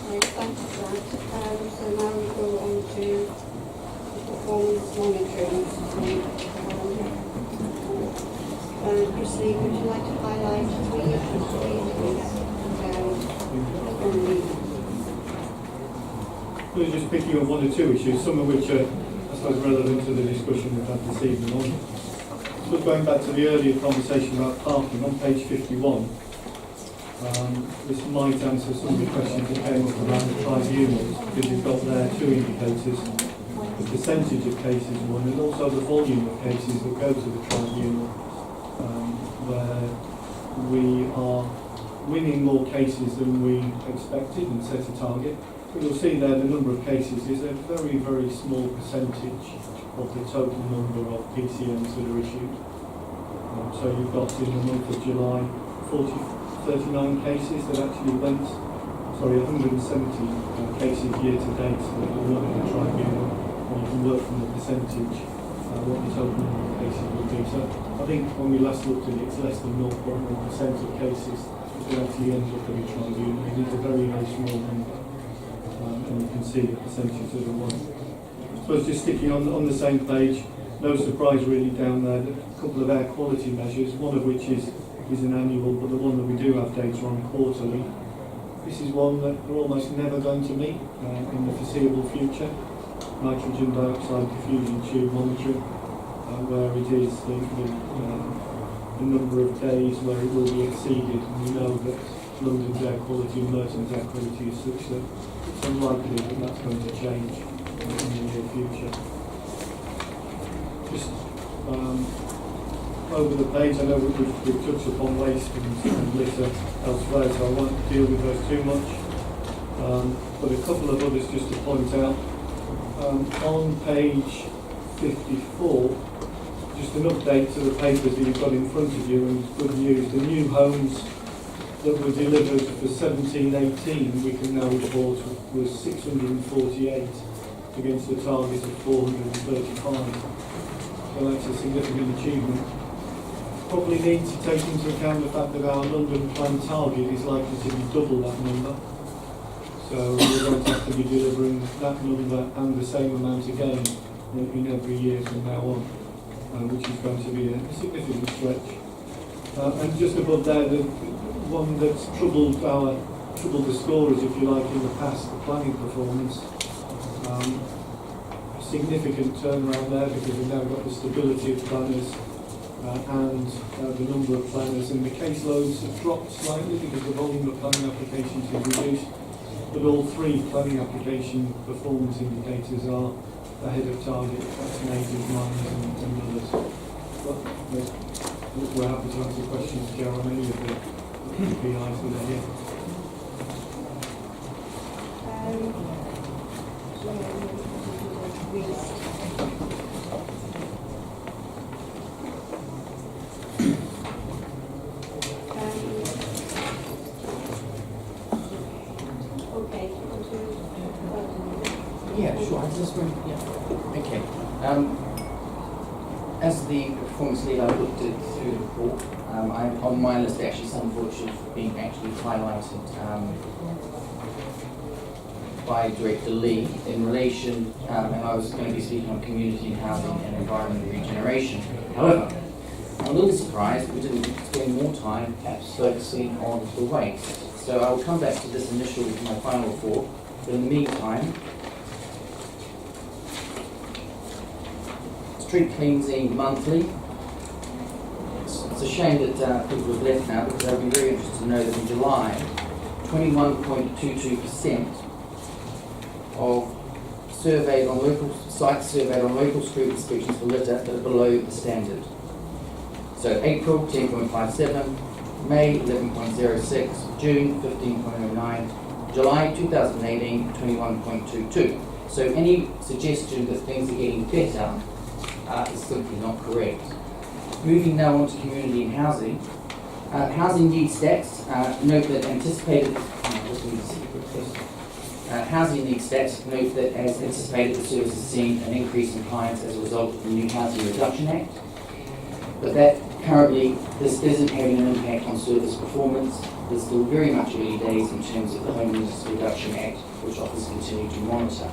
Right, thank you for that. So now we go on to performance monitoring. Christine, would you like to highlight 3 issues, please? We're just picking up 1 or 2 issues, some of which are, I suppose, relevant to the discussion we've had this evening. So going back to the earlier conversation about parking, on page 51, this might answer some of the questions that came up around the tribunals, because you've got there 2 indicators, the percentage of cases won, and also the volume of cases that go to the tribunal, where we are winning more cases than we expected and set a target. But you'll see there the number of cases is a very, very small percentage of the total number of PCNs that are issued. So you've got in the month of July 39 cases that actually went, 170 cases year to date that were won in the tribunal, and you can work from the percentage what the total number of cases will be. So I think when we last looked at it, it's less than 0.1% of cases that actually end up in a tribunal. It is a very, very small number, and you can see the percentage of the one. I suppose just sticking on the same page, no surprise really down there, a couple of air quality measures, one of which is an annual, but the one that we do have data on quarterly. This is one that we're almost never going to meet in the foreseeable future. Nitrogen dioxide diffusion tube monitoring, where it is the number of days where it will be exceeded, and we know that London's air quality and Merton's air quality is such that it's unlikely that that's going to change in the near future. Just over the page, I know we've touched upon waste and litter elsewhere, so I won't deal with those too much. But a couple of others just to point out. On page 54, just an update to the papers that you've got in front of you, and good news, the new homes that were delivered for 17-18, we can now report was 648 against the target of 435. So that's a significant achievement. Probably need to take into account the fact that our London plan target is likely to be double that number. So we're going to have to be delivering that number and the same amount again in every year from now on, which is going to be a significant stretch. And just above there, the one that's troubled the scorers, if you like, in the past, the planning performance. Significant turnaround there because we've now got the stability of planners and the number of planners, and the caseloads have dropped slightly because the volume of planning applications has reduced, but all three planning application performance indicators are ahead of target, vaccinated, minors and others. But we're happy to answer questions, Joe, on any of the PIs that are here. Yeah, sure. I just went, yeah. Okay. As the performance lead, I looked at through the report. On my list, actually, some which have been actually highlighted by Director Lee in relation, and I was going to be speaking on community and housing and environmental regeneration. However, I'm a little surprised we didn't spend more time focusing on the waste. So I will come back to this initial, my final report. But in the meantime, street cleansing monthly. It's a shame that people have left now, because I'd be very interested to know that in July, 21.22% of surveyed on local sites surveyed on local street inspections for litter that are below the standard. So April 10.57, May 11.06, June 15.09, July 2018 21.22. So any suggestion that things are getting better is simply not correct. Moving now on to community and housing. Housing needs stats note that anticipated. Housing needs stats note that as anticipated, the service has seen an increase in clients as a result of the new Housing Reduction Act. But that currently this isn't having an impact on service performance. There's still very much early days in terms of the Homelessness Reduction Act, which officers continue to monitor.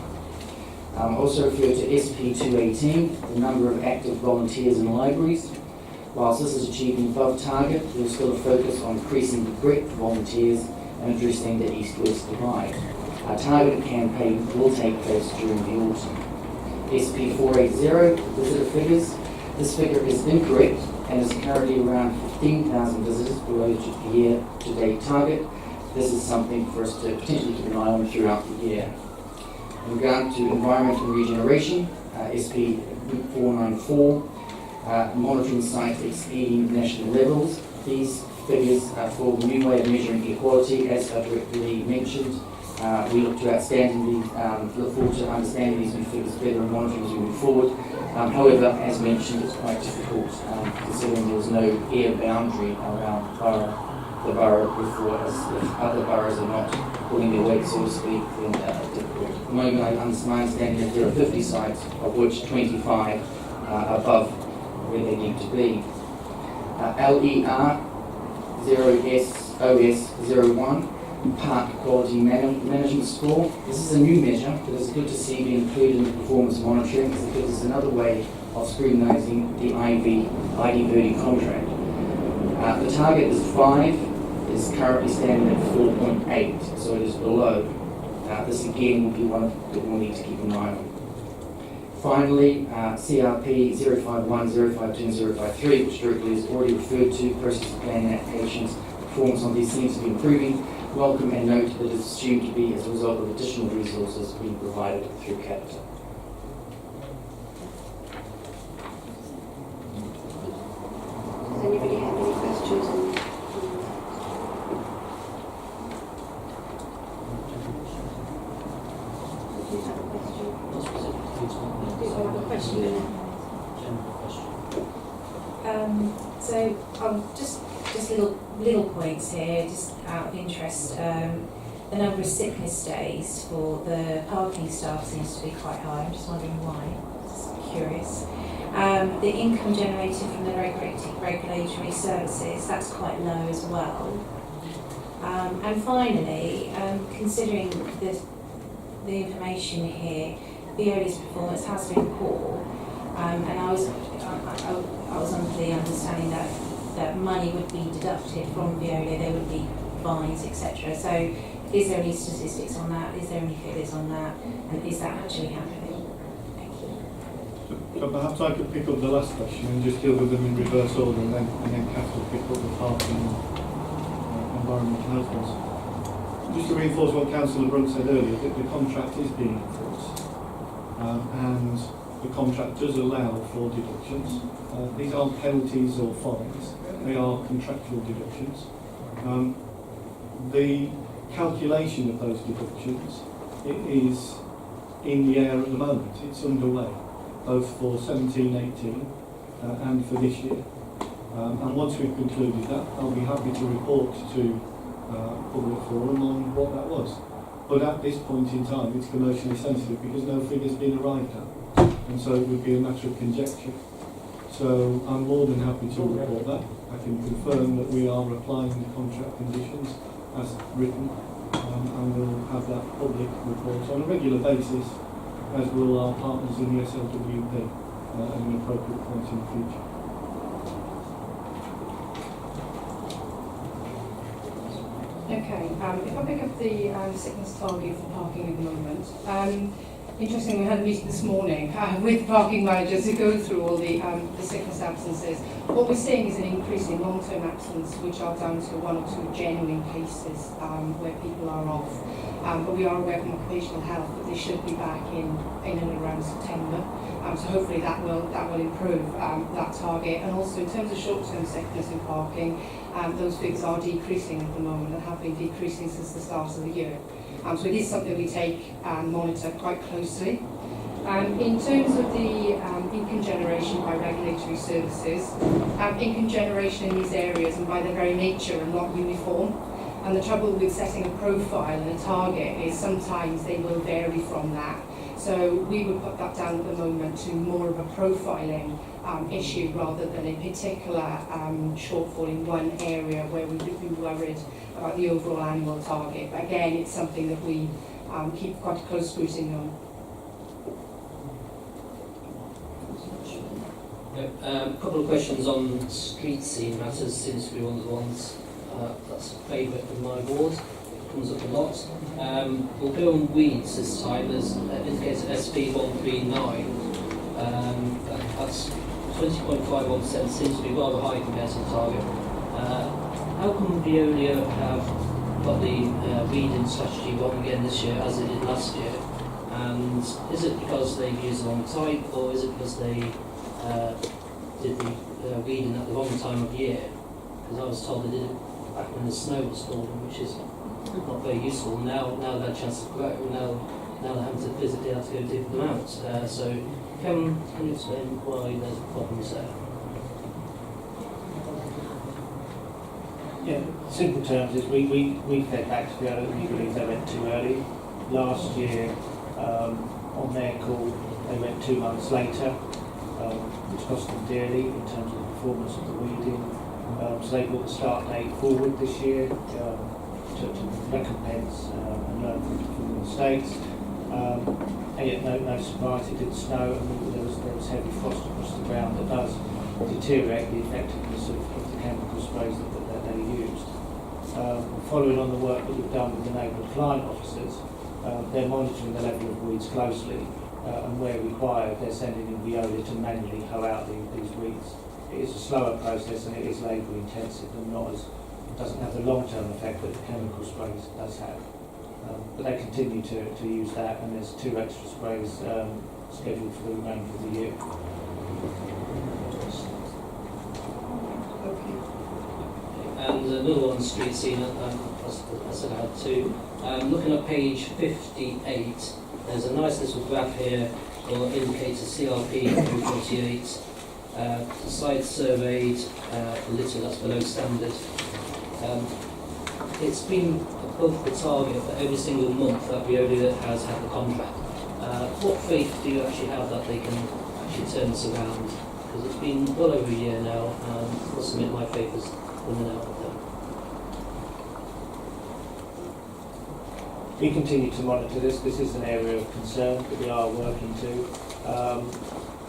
Also refer to SP 218, the number of active volunteers in libraries. Whilst this is achieving above target, there's still a focus on increasing the breadth of volunteers and addressing the east-west divide. Our targeted campaign will take place during the autumn. SP 480, visitor figures. This figure is incorrect and is currently around 15,000 visitors below the year-to-date target. This is something for us to potentially keep an eye on throughout the year. In regard to environmental regeneration, SP 494, monitoring sites exceeding national levels. These figures for the new way of measuring equality, as directly mentioned. We look forward to understanding these new figures better and monitoring as we move forward. However, as mentioned, it's quite difficult considering there was no air boundary around the borough before, as if other boroughs are not pulling their weight, so to speak, then difficult. At the moment, my understanding is there are 50 sites, of which 25 above where they need to be. LER 0SOS01, Park Quality Management Score. This is a new measure, but it's good to see it included in the performance monitoring because it's another way of scrutinising the ID30 contract. The target is 5, is currently standing at 4.8, so it is below. This again will be one that we'll need to keep an eye on. Finally, CRP 051, 052 and 053, which directly is already referred to, process of planning applications, performance on these seems to be improving. Welcome and note that it is assumed to be as a result of additional resources being provided through capital. Does anybody have any questions on that? Do you have a question? Do you have a question? So just little points here, just out of interest. The number of sickness days for the parking staff seems to be quite high. I'm just wondering why. Just curious. The income generated from the regulatory services, that's quite low as well. And finally, considering the information here, Veolia's performance has been poor, and I was under the understanding that money would be deducted from Veolia, there would be fines, etc. So is there any statistics on that? Is there any figures on that? And is that actually happening? Thank you. So perhaps I could pick up the last question and just deal with them in reverse order, and then Kath will pick up the parking environmental health ones. Just to reinforce what Councillor Brunt said earlier, that the contract is being enforced, and the contract does allow for deductions. These aren't penalties or fines, they are contractual deductions. The calculation of those deductions is in the air at the moment. It's underway, both for 17-18 and for this year. And once we've concluded that, I'll be happy to report to public forum on what that was. But at this point in time, it's commercially sensitive because no figure's been arrived at, and so it would be a matter of conjecture. So I'm more than happy to report that. I can confirm that we are applying the contract conditions as written, and we'll have that public report on a regular basis, as will our partners in the SLWP at an appropriate point in the future. Okay, if I pick up the sickness target for parking at the moment, interestingly, we had a meeting this morning with parking managers to go through all the sickness absences. What we're seeing is an increase in long-term absence, which are down to 1 or 2 genuine cases where people are off. But we are aware from occupational health that they should be back in and around September. So hopefully that will improve that target. And also in terms of short-term sickness in parking, those figures are decreasing at the moment and have been decreasing since the start of the year. So it is something we take and monitor quite closely. In terms of the income generation by regulatory services, income generation in these areas and by their very nature are not uniform. And the trouble with setting a profile and a target is sometimes they will vary from that. So we would put that down at the moment to more of a profiling issue rather than a particular shortfall in one area where we would be worried about the overall annual target. But again, it's something that we keep quite a close scrutiny on. A couple of questions on street scene matters. Seems to be one of the ones that's a favourite of my ward. It comes up a lot. We'll go on weeds this time as indicated SP139. That's 20.51%, seems to be rather high compared to the target. How come Veolia have got the weeding strategy wrong again this year as it did last year? And is it because they've used the wrong type, or is it because they did the weeding at the wrong time of year? Because I was told they did it back when the snow was falling, which is not very useful. Now they've had a chance to grow, now they're having to physically have to go dig them out. So can you explain why there's problems there? Yeah, simple terms is we fed back to the other, we believe they went too early. Last year, on their call, they went 2 months later. which cost them dearly in terms of the performance of the weeding. So they brought the start date forward this year to recompense and learn from the mistakes. And yet, no surprise, it did snow, and there was heavy frost across the ground that does deteriorate the effectiveness of the chemical sprays that they used. Following on the work that we've done with the neighbourhood client officers, they're monitoring the level of weeds closely, and where required, they're sending in Veolia to manually hoe out these weeds. It is a slower process and it is labour intensive and doesn't have the long-term effect that the chemical sprays does have. But they continue to use that, and there's 2 extra sprays scheduled for the remainder of the year. And another one, street scene, I said I had 2. Looking at page 58, there's a nice little graph here that indicates a CRP 48, site surveyed, litter that's below standard. It's been above the target for every single month that Veolia has had the contract. What faith do you actually have that they can actually turn this around? Because it's been well over a year now, and I must admit my faith is running out with them. We continue to monitor this. This is an area of concern that we are working to.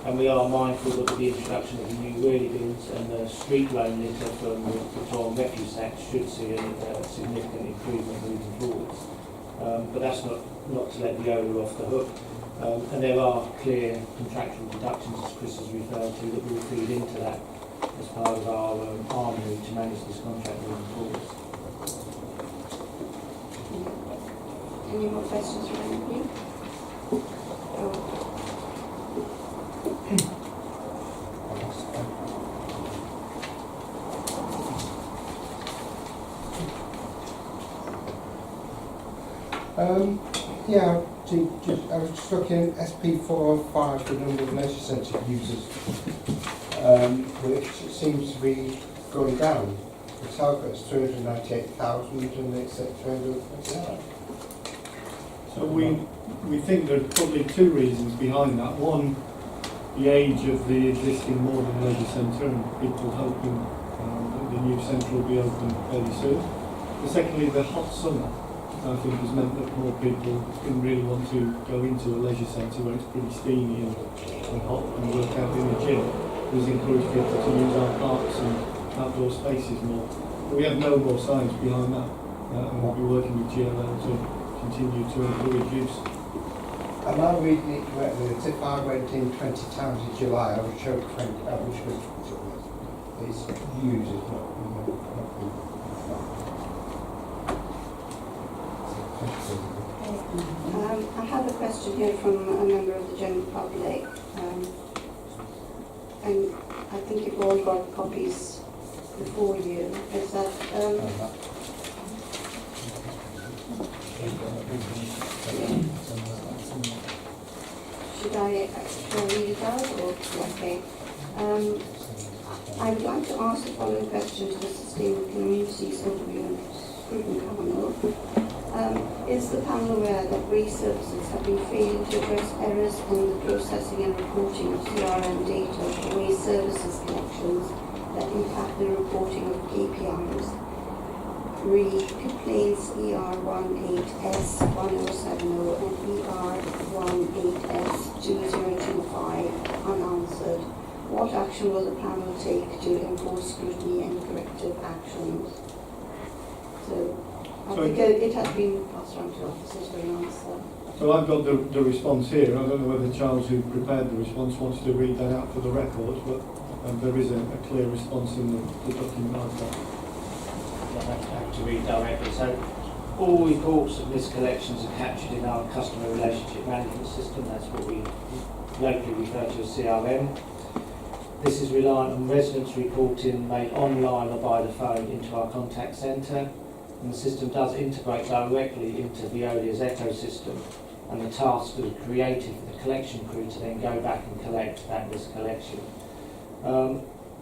And we are mindful that with the introduction of the new wheelie bins and the street loan litter from the Patrol and Refuse Act should see a significant improvement moving forwards. But that's not to let the owner off the hook. And there are clear contractual deductions, as Chris has referred to, that will feed into that as part of our armoury to manage this contract moving forwards. Any more questions from any of you? Yeah, I was just looking at SP405, the number of leisure centre users, which seems to be going down. The target's 398,000 and it's at 329. So we think there are probably 2 reasons behind that. One, the age of the existing modern leisure centre and people hoping that the new centre will be open fairly soon. And secondly, the hot summer, I think, has meant that more people didn't really want to go into a leisure centre where it's pretty steamy and hot and work out in the gym. It has encouraged people to use our parks and outdoor spaces more. But we have no more science behind that, and we'll be working with GLL to continue to encourage use. Am I reading it correctly that if I went in 20 times in July, I would show 20 average it's users, not people. I have a question here from a member of the general public, and I think you've all got copies before you. Is that should I read it out or okay? I would like to ask the following question to the Sustainable Communities Overview and Scrutiny Panel. Is the panel aware that Greece services have been failing to address errors in the processing and reporting of CRM data for waste services collections that impact the reporting of KPIs? Read complaints ER18S1070 and ER18S2025 unanswered. What action will the panel take to enforce scrutiny and corrective actions? So I think it has been passed on to officers for an answer. So I've got the response here. I don't know whether Charles, who prepared the response, wants to read that out for the record, but there is a clear response in the document I've got. I have to read directly. So all reports of miscollections are captured in our customer relationship management system. That's what we locally refer to as CRM. This is reliant on residents reporting made online or by the phone into our contact centre, and the system does integrate directly into Veolia's ecosystem, and the tasks that are created for the collection crew to then go back and collect that miscollection.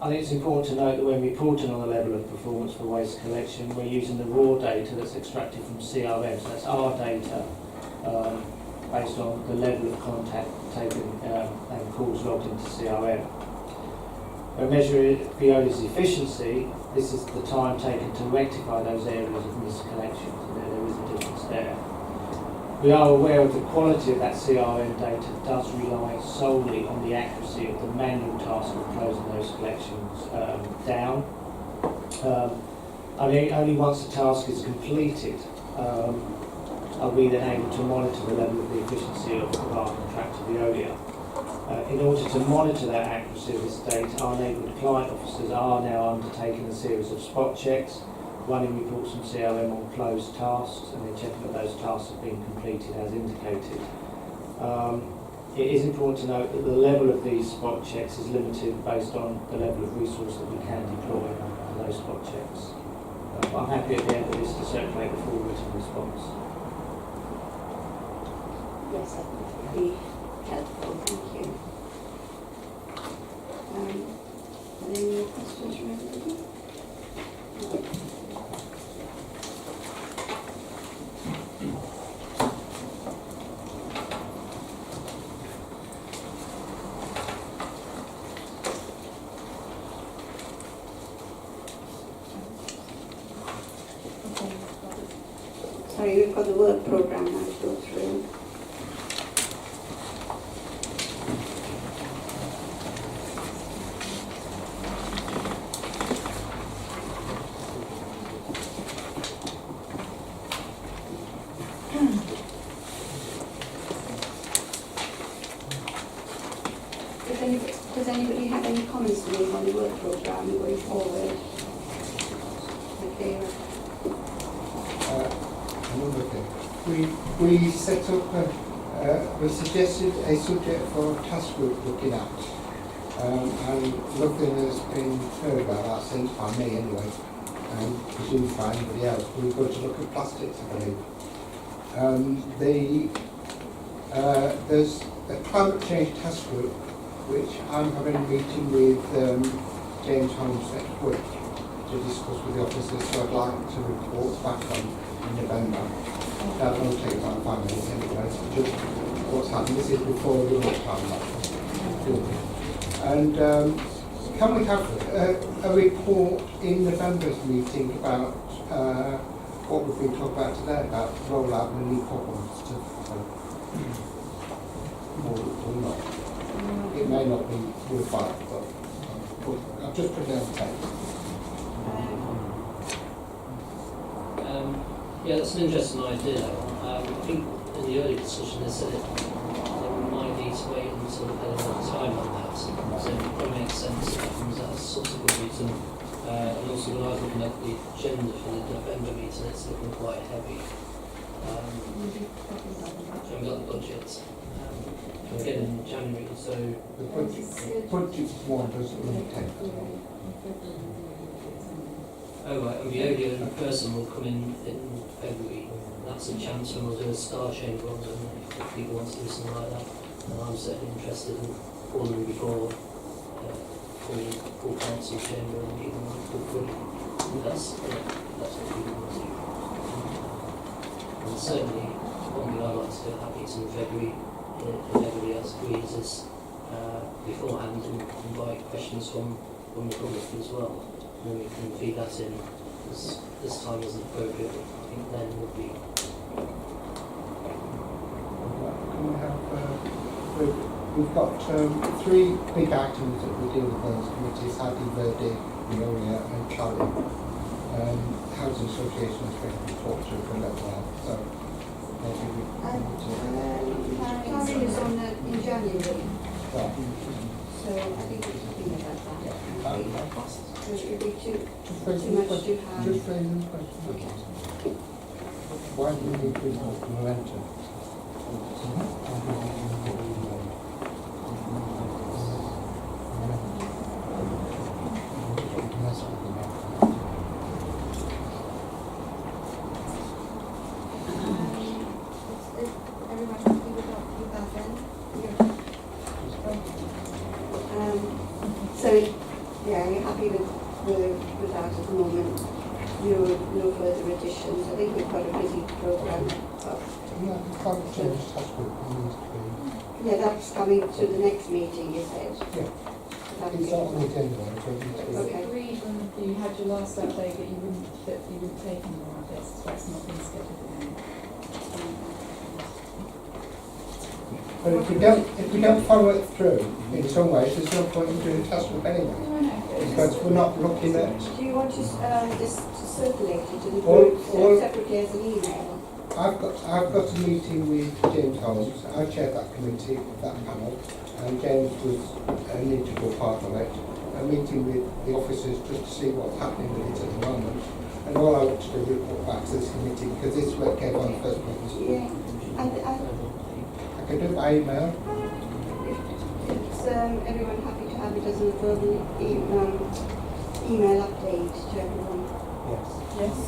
I think it's important to note that when reporting on the level of performance for waste collection, we're using the raw data that's extracted from CRM, so that's our data, based on the level of contact taken and calls logged into CRM. When measuring Veolia's efficiency, this is the time taken to rectify those areas of miscollection, so there is a difference there. We are aware of the quality of that CRM data does rely solely on the accuracy of the manual task of closing those collections down. Only once the task is completed are we then able to monitor the level of the efficiency of our contractor Veolia. In order to monitor that accuracy of this data, our enabled client officers are now undertaking a series of spot checks, running reports from CRM on closed tasks, and then checking that those tasks have been completed as indicated. It is important to note that the level of these spot checks is limited based on the level of resource that we can deploy for those spot checks. I'm happy at the end of this to circulate the full written response. Yes, that would be helpful, thank you. Any more questions from everybody? Sorry, we've got the work programme now to go through. Does anybody have any comments to make on the work programme going forward? Okay. Another thing. We set up we suggested a subject for a task group looking at, and nothing has been heard about that since, by me anyway, and presumed by anybody else. We're going to look at plastics, I believe. There's a climate change task group, which I'm having a meeting with James Holmes next week to discuss with the officers, so I'd like to report back on in November. That will take about 5 minutes anyway, so just what's happened. This is before your time. And can we have a report in November's meeting about what we've been talking about today, about rollout and new problems to or not? It may not be worthwhile, but I've just put it on the table. Yeah, that's an interesting idea. I think in the early discussion they said it might need to wait until there's a time on that. So it probably makes sense that comes at a subsequent meeting. And also when I was looking at the agenda for the November meeting, it's looking quite heavy. So we've got the budget. Again in January, so the budget one doesn't really take. Oh right, and Veolia in person will come in February. That's a chance when we'll do a star chamber on them if people want to do something like that. And I'm certainly interested in calling before full council chamber and meeting them fully. That's what people want to do. And certainly one thing I'd like to do at that meeting in February, if everybody else agrees, is beforehand and invite questions from the public as well. And we can feed that in. This time isn't appropriate, but I think then would be. Can we have, we've got 3 big items that we deal with those committees: Hadi, Verde, Veolia and Clary. Housing Association is going to be talked to for a little while, so maybe we Clary is on in January. Right. So I think we're talking about that. So it would be too much to have. Just raising the question. Okay. Why do we need to momentum? Everyone happy with that then? So, yeah, you're happy with that at the moment. no further additions. I think we've got a busy programme. Yeah, that's coming to the next meeting, you said? Yeah. It's not on the agenda, Okay. Agreed when you had your last update that you wouldn't take any more updates, so that's not been scheduled again. But if we don't follow it through in some ways, there's no point in doing task group anyway. Because we're not looking at. Do you want to just circulate it to the group separately as an email? I've got a meeting with James Holmes. I chaired that committee, that panel, and James was an integral part of it. A meeting with the officers just to see what's happening with it at the moment. And all I want to do is report back to this committee because this is where it came on the first place. Yeah. I can do it by email. Is everyone happy to have it as a verbal email update to everyone? Yes.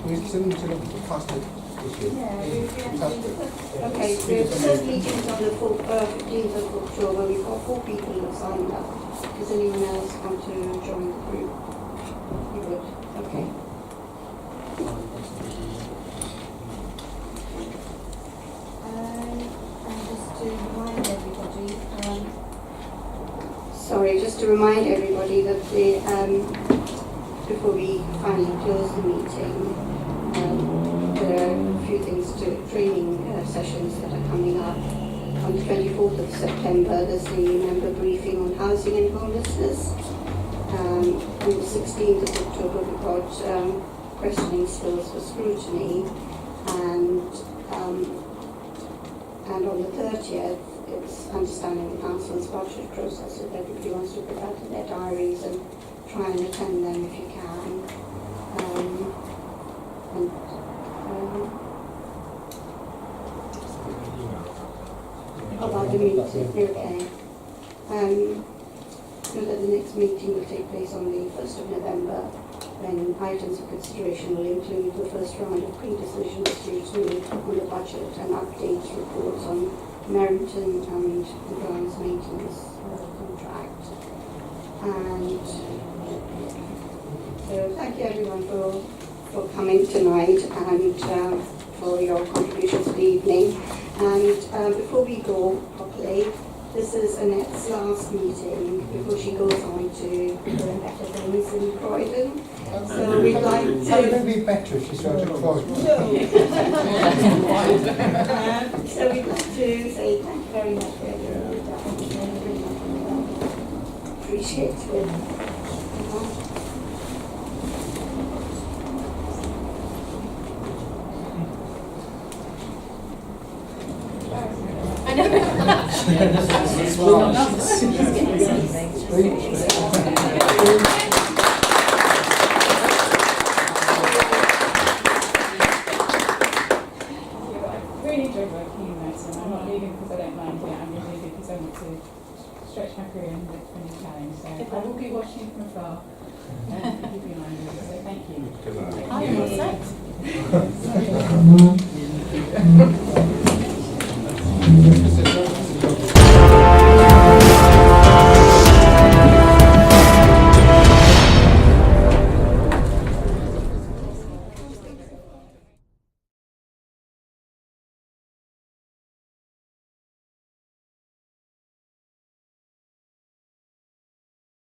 We still need to look at the faster issue. Okay, so the first meeting is on the 15th of October. We've got 4 people who have signed up. Does anyone else want to join the group? You would? Okay. Just to remind everybody that before we finally close the meeting, there are a few things training sessions that are coming up. On the 24th of September, there's the member briefing on housing and homelessness. On the 16th of October, we've got questioning skills for scrutiny, and on the 30th, it's understanding the council's budget process. If everybody wants to put that in their diaries and try and attend them if you can. About the meeting, okay. So that the next meeting will take place on the 1st of November, when items of consideration will include the first round of pre-decision scrutiny on the budget and updates reports on Merton and the grounds maintenance contract. And so thank you everyone for coming tonight and for your contributions to the evening. And before we go properly, this is Annette's last meeting before she goes on to better things in Croydon. So we'd like to... How would it be better if she's going to Croydon? So we'd like to say thank you very much for everything you've done. Appreciate it. I know. Really enjoyed working in Merton. I'm not leaving because I don't mind it. I'm leaving because I want to stretch my career and look for a new challenge. So I will be watching from afar and keep you in mind. So thank you. I think so.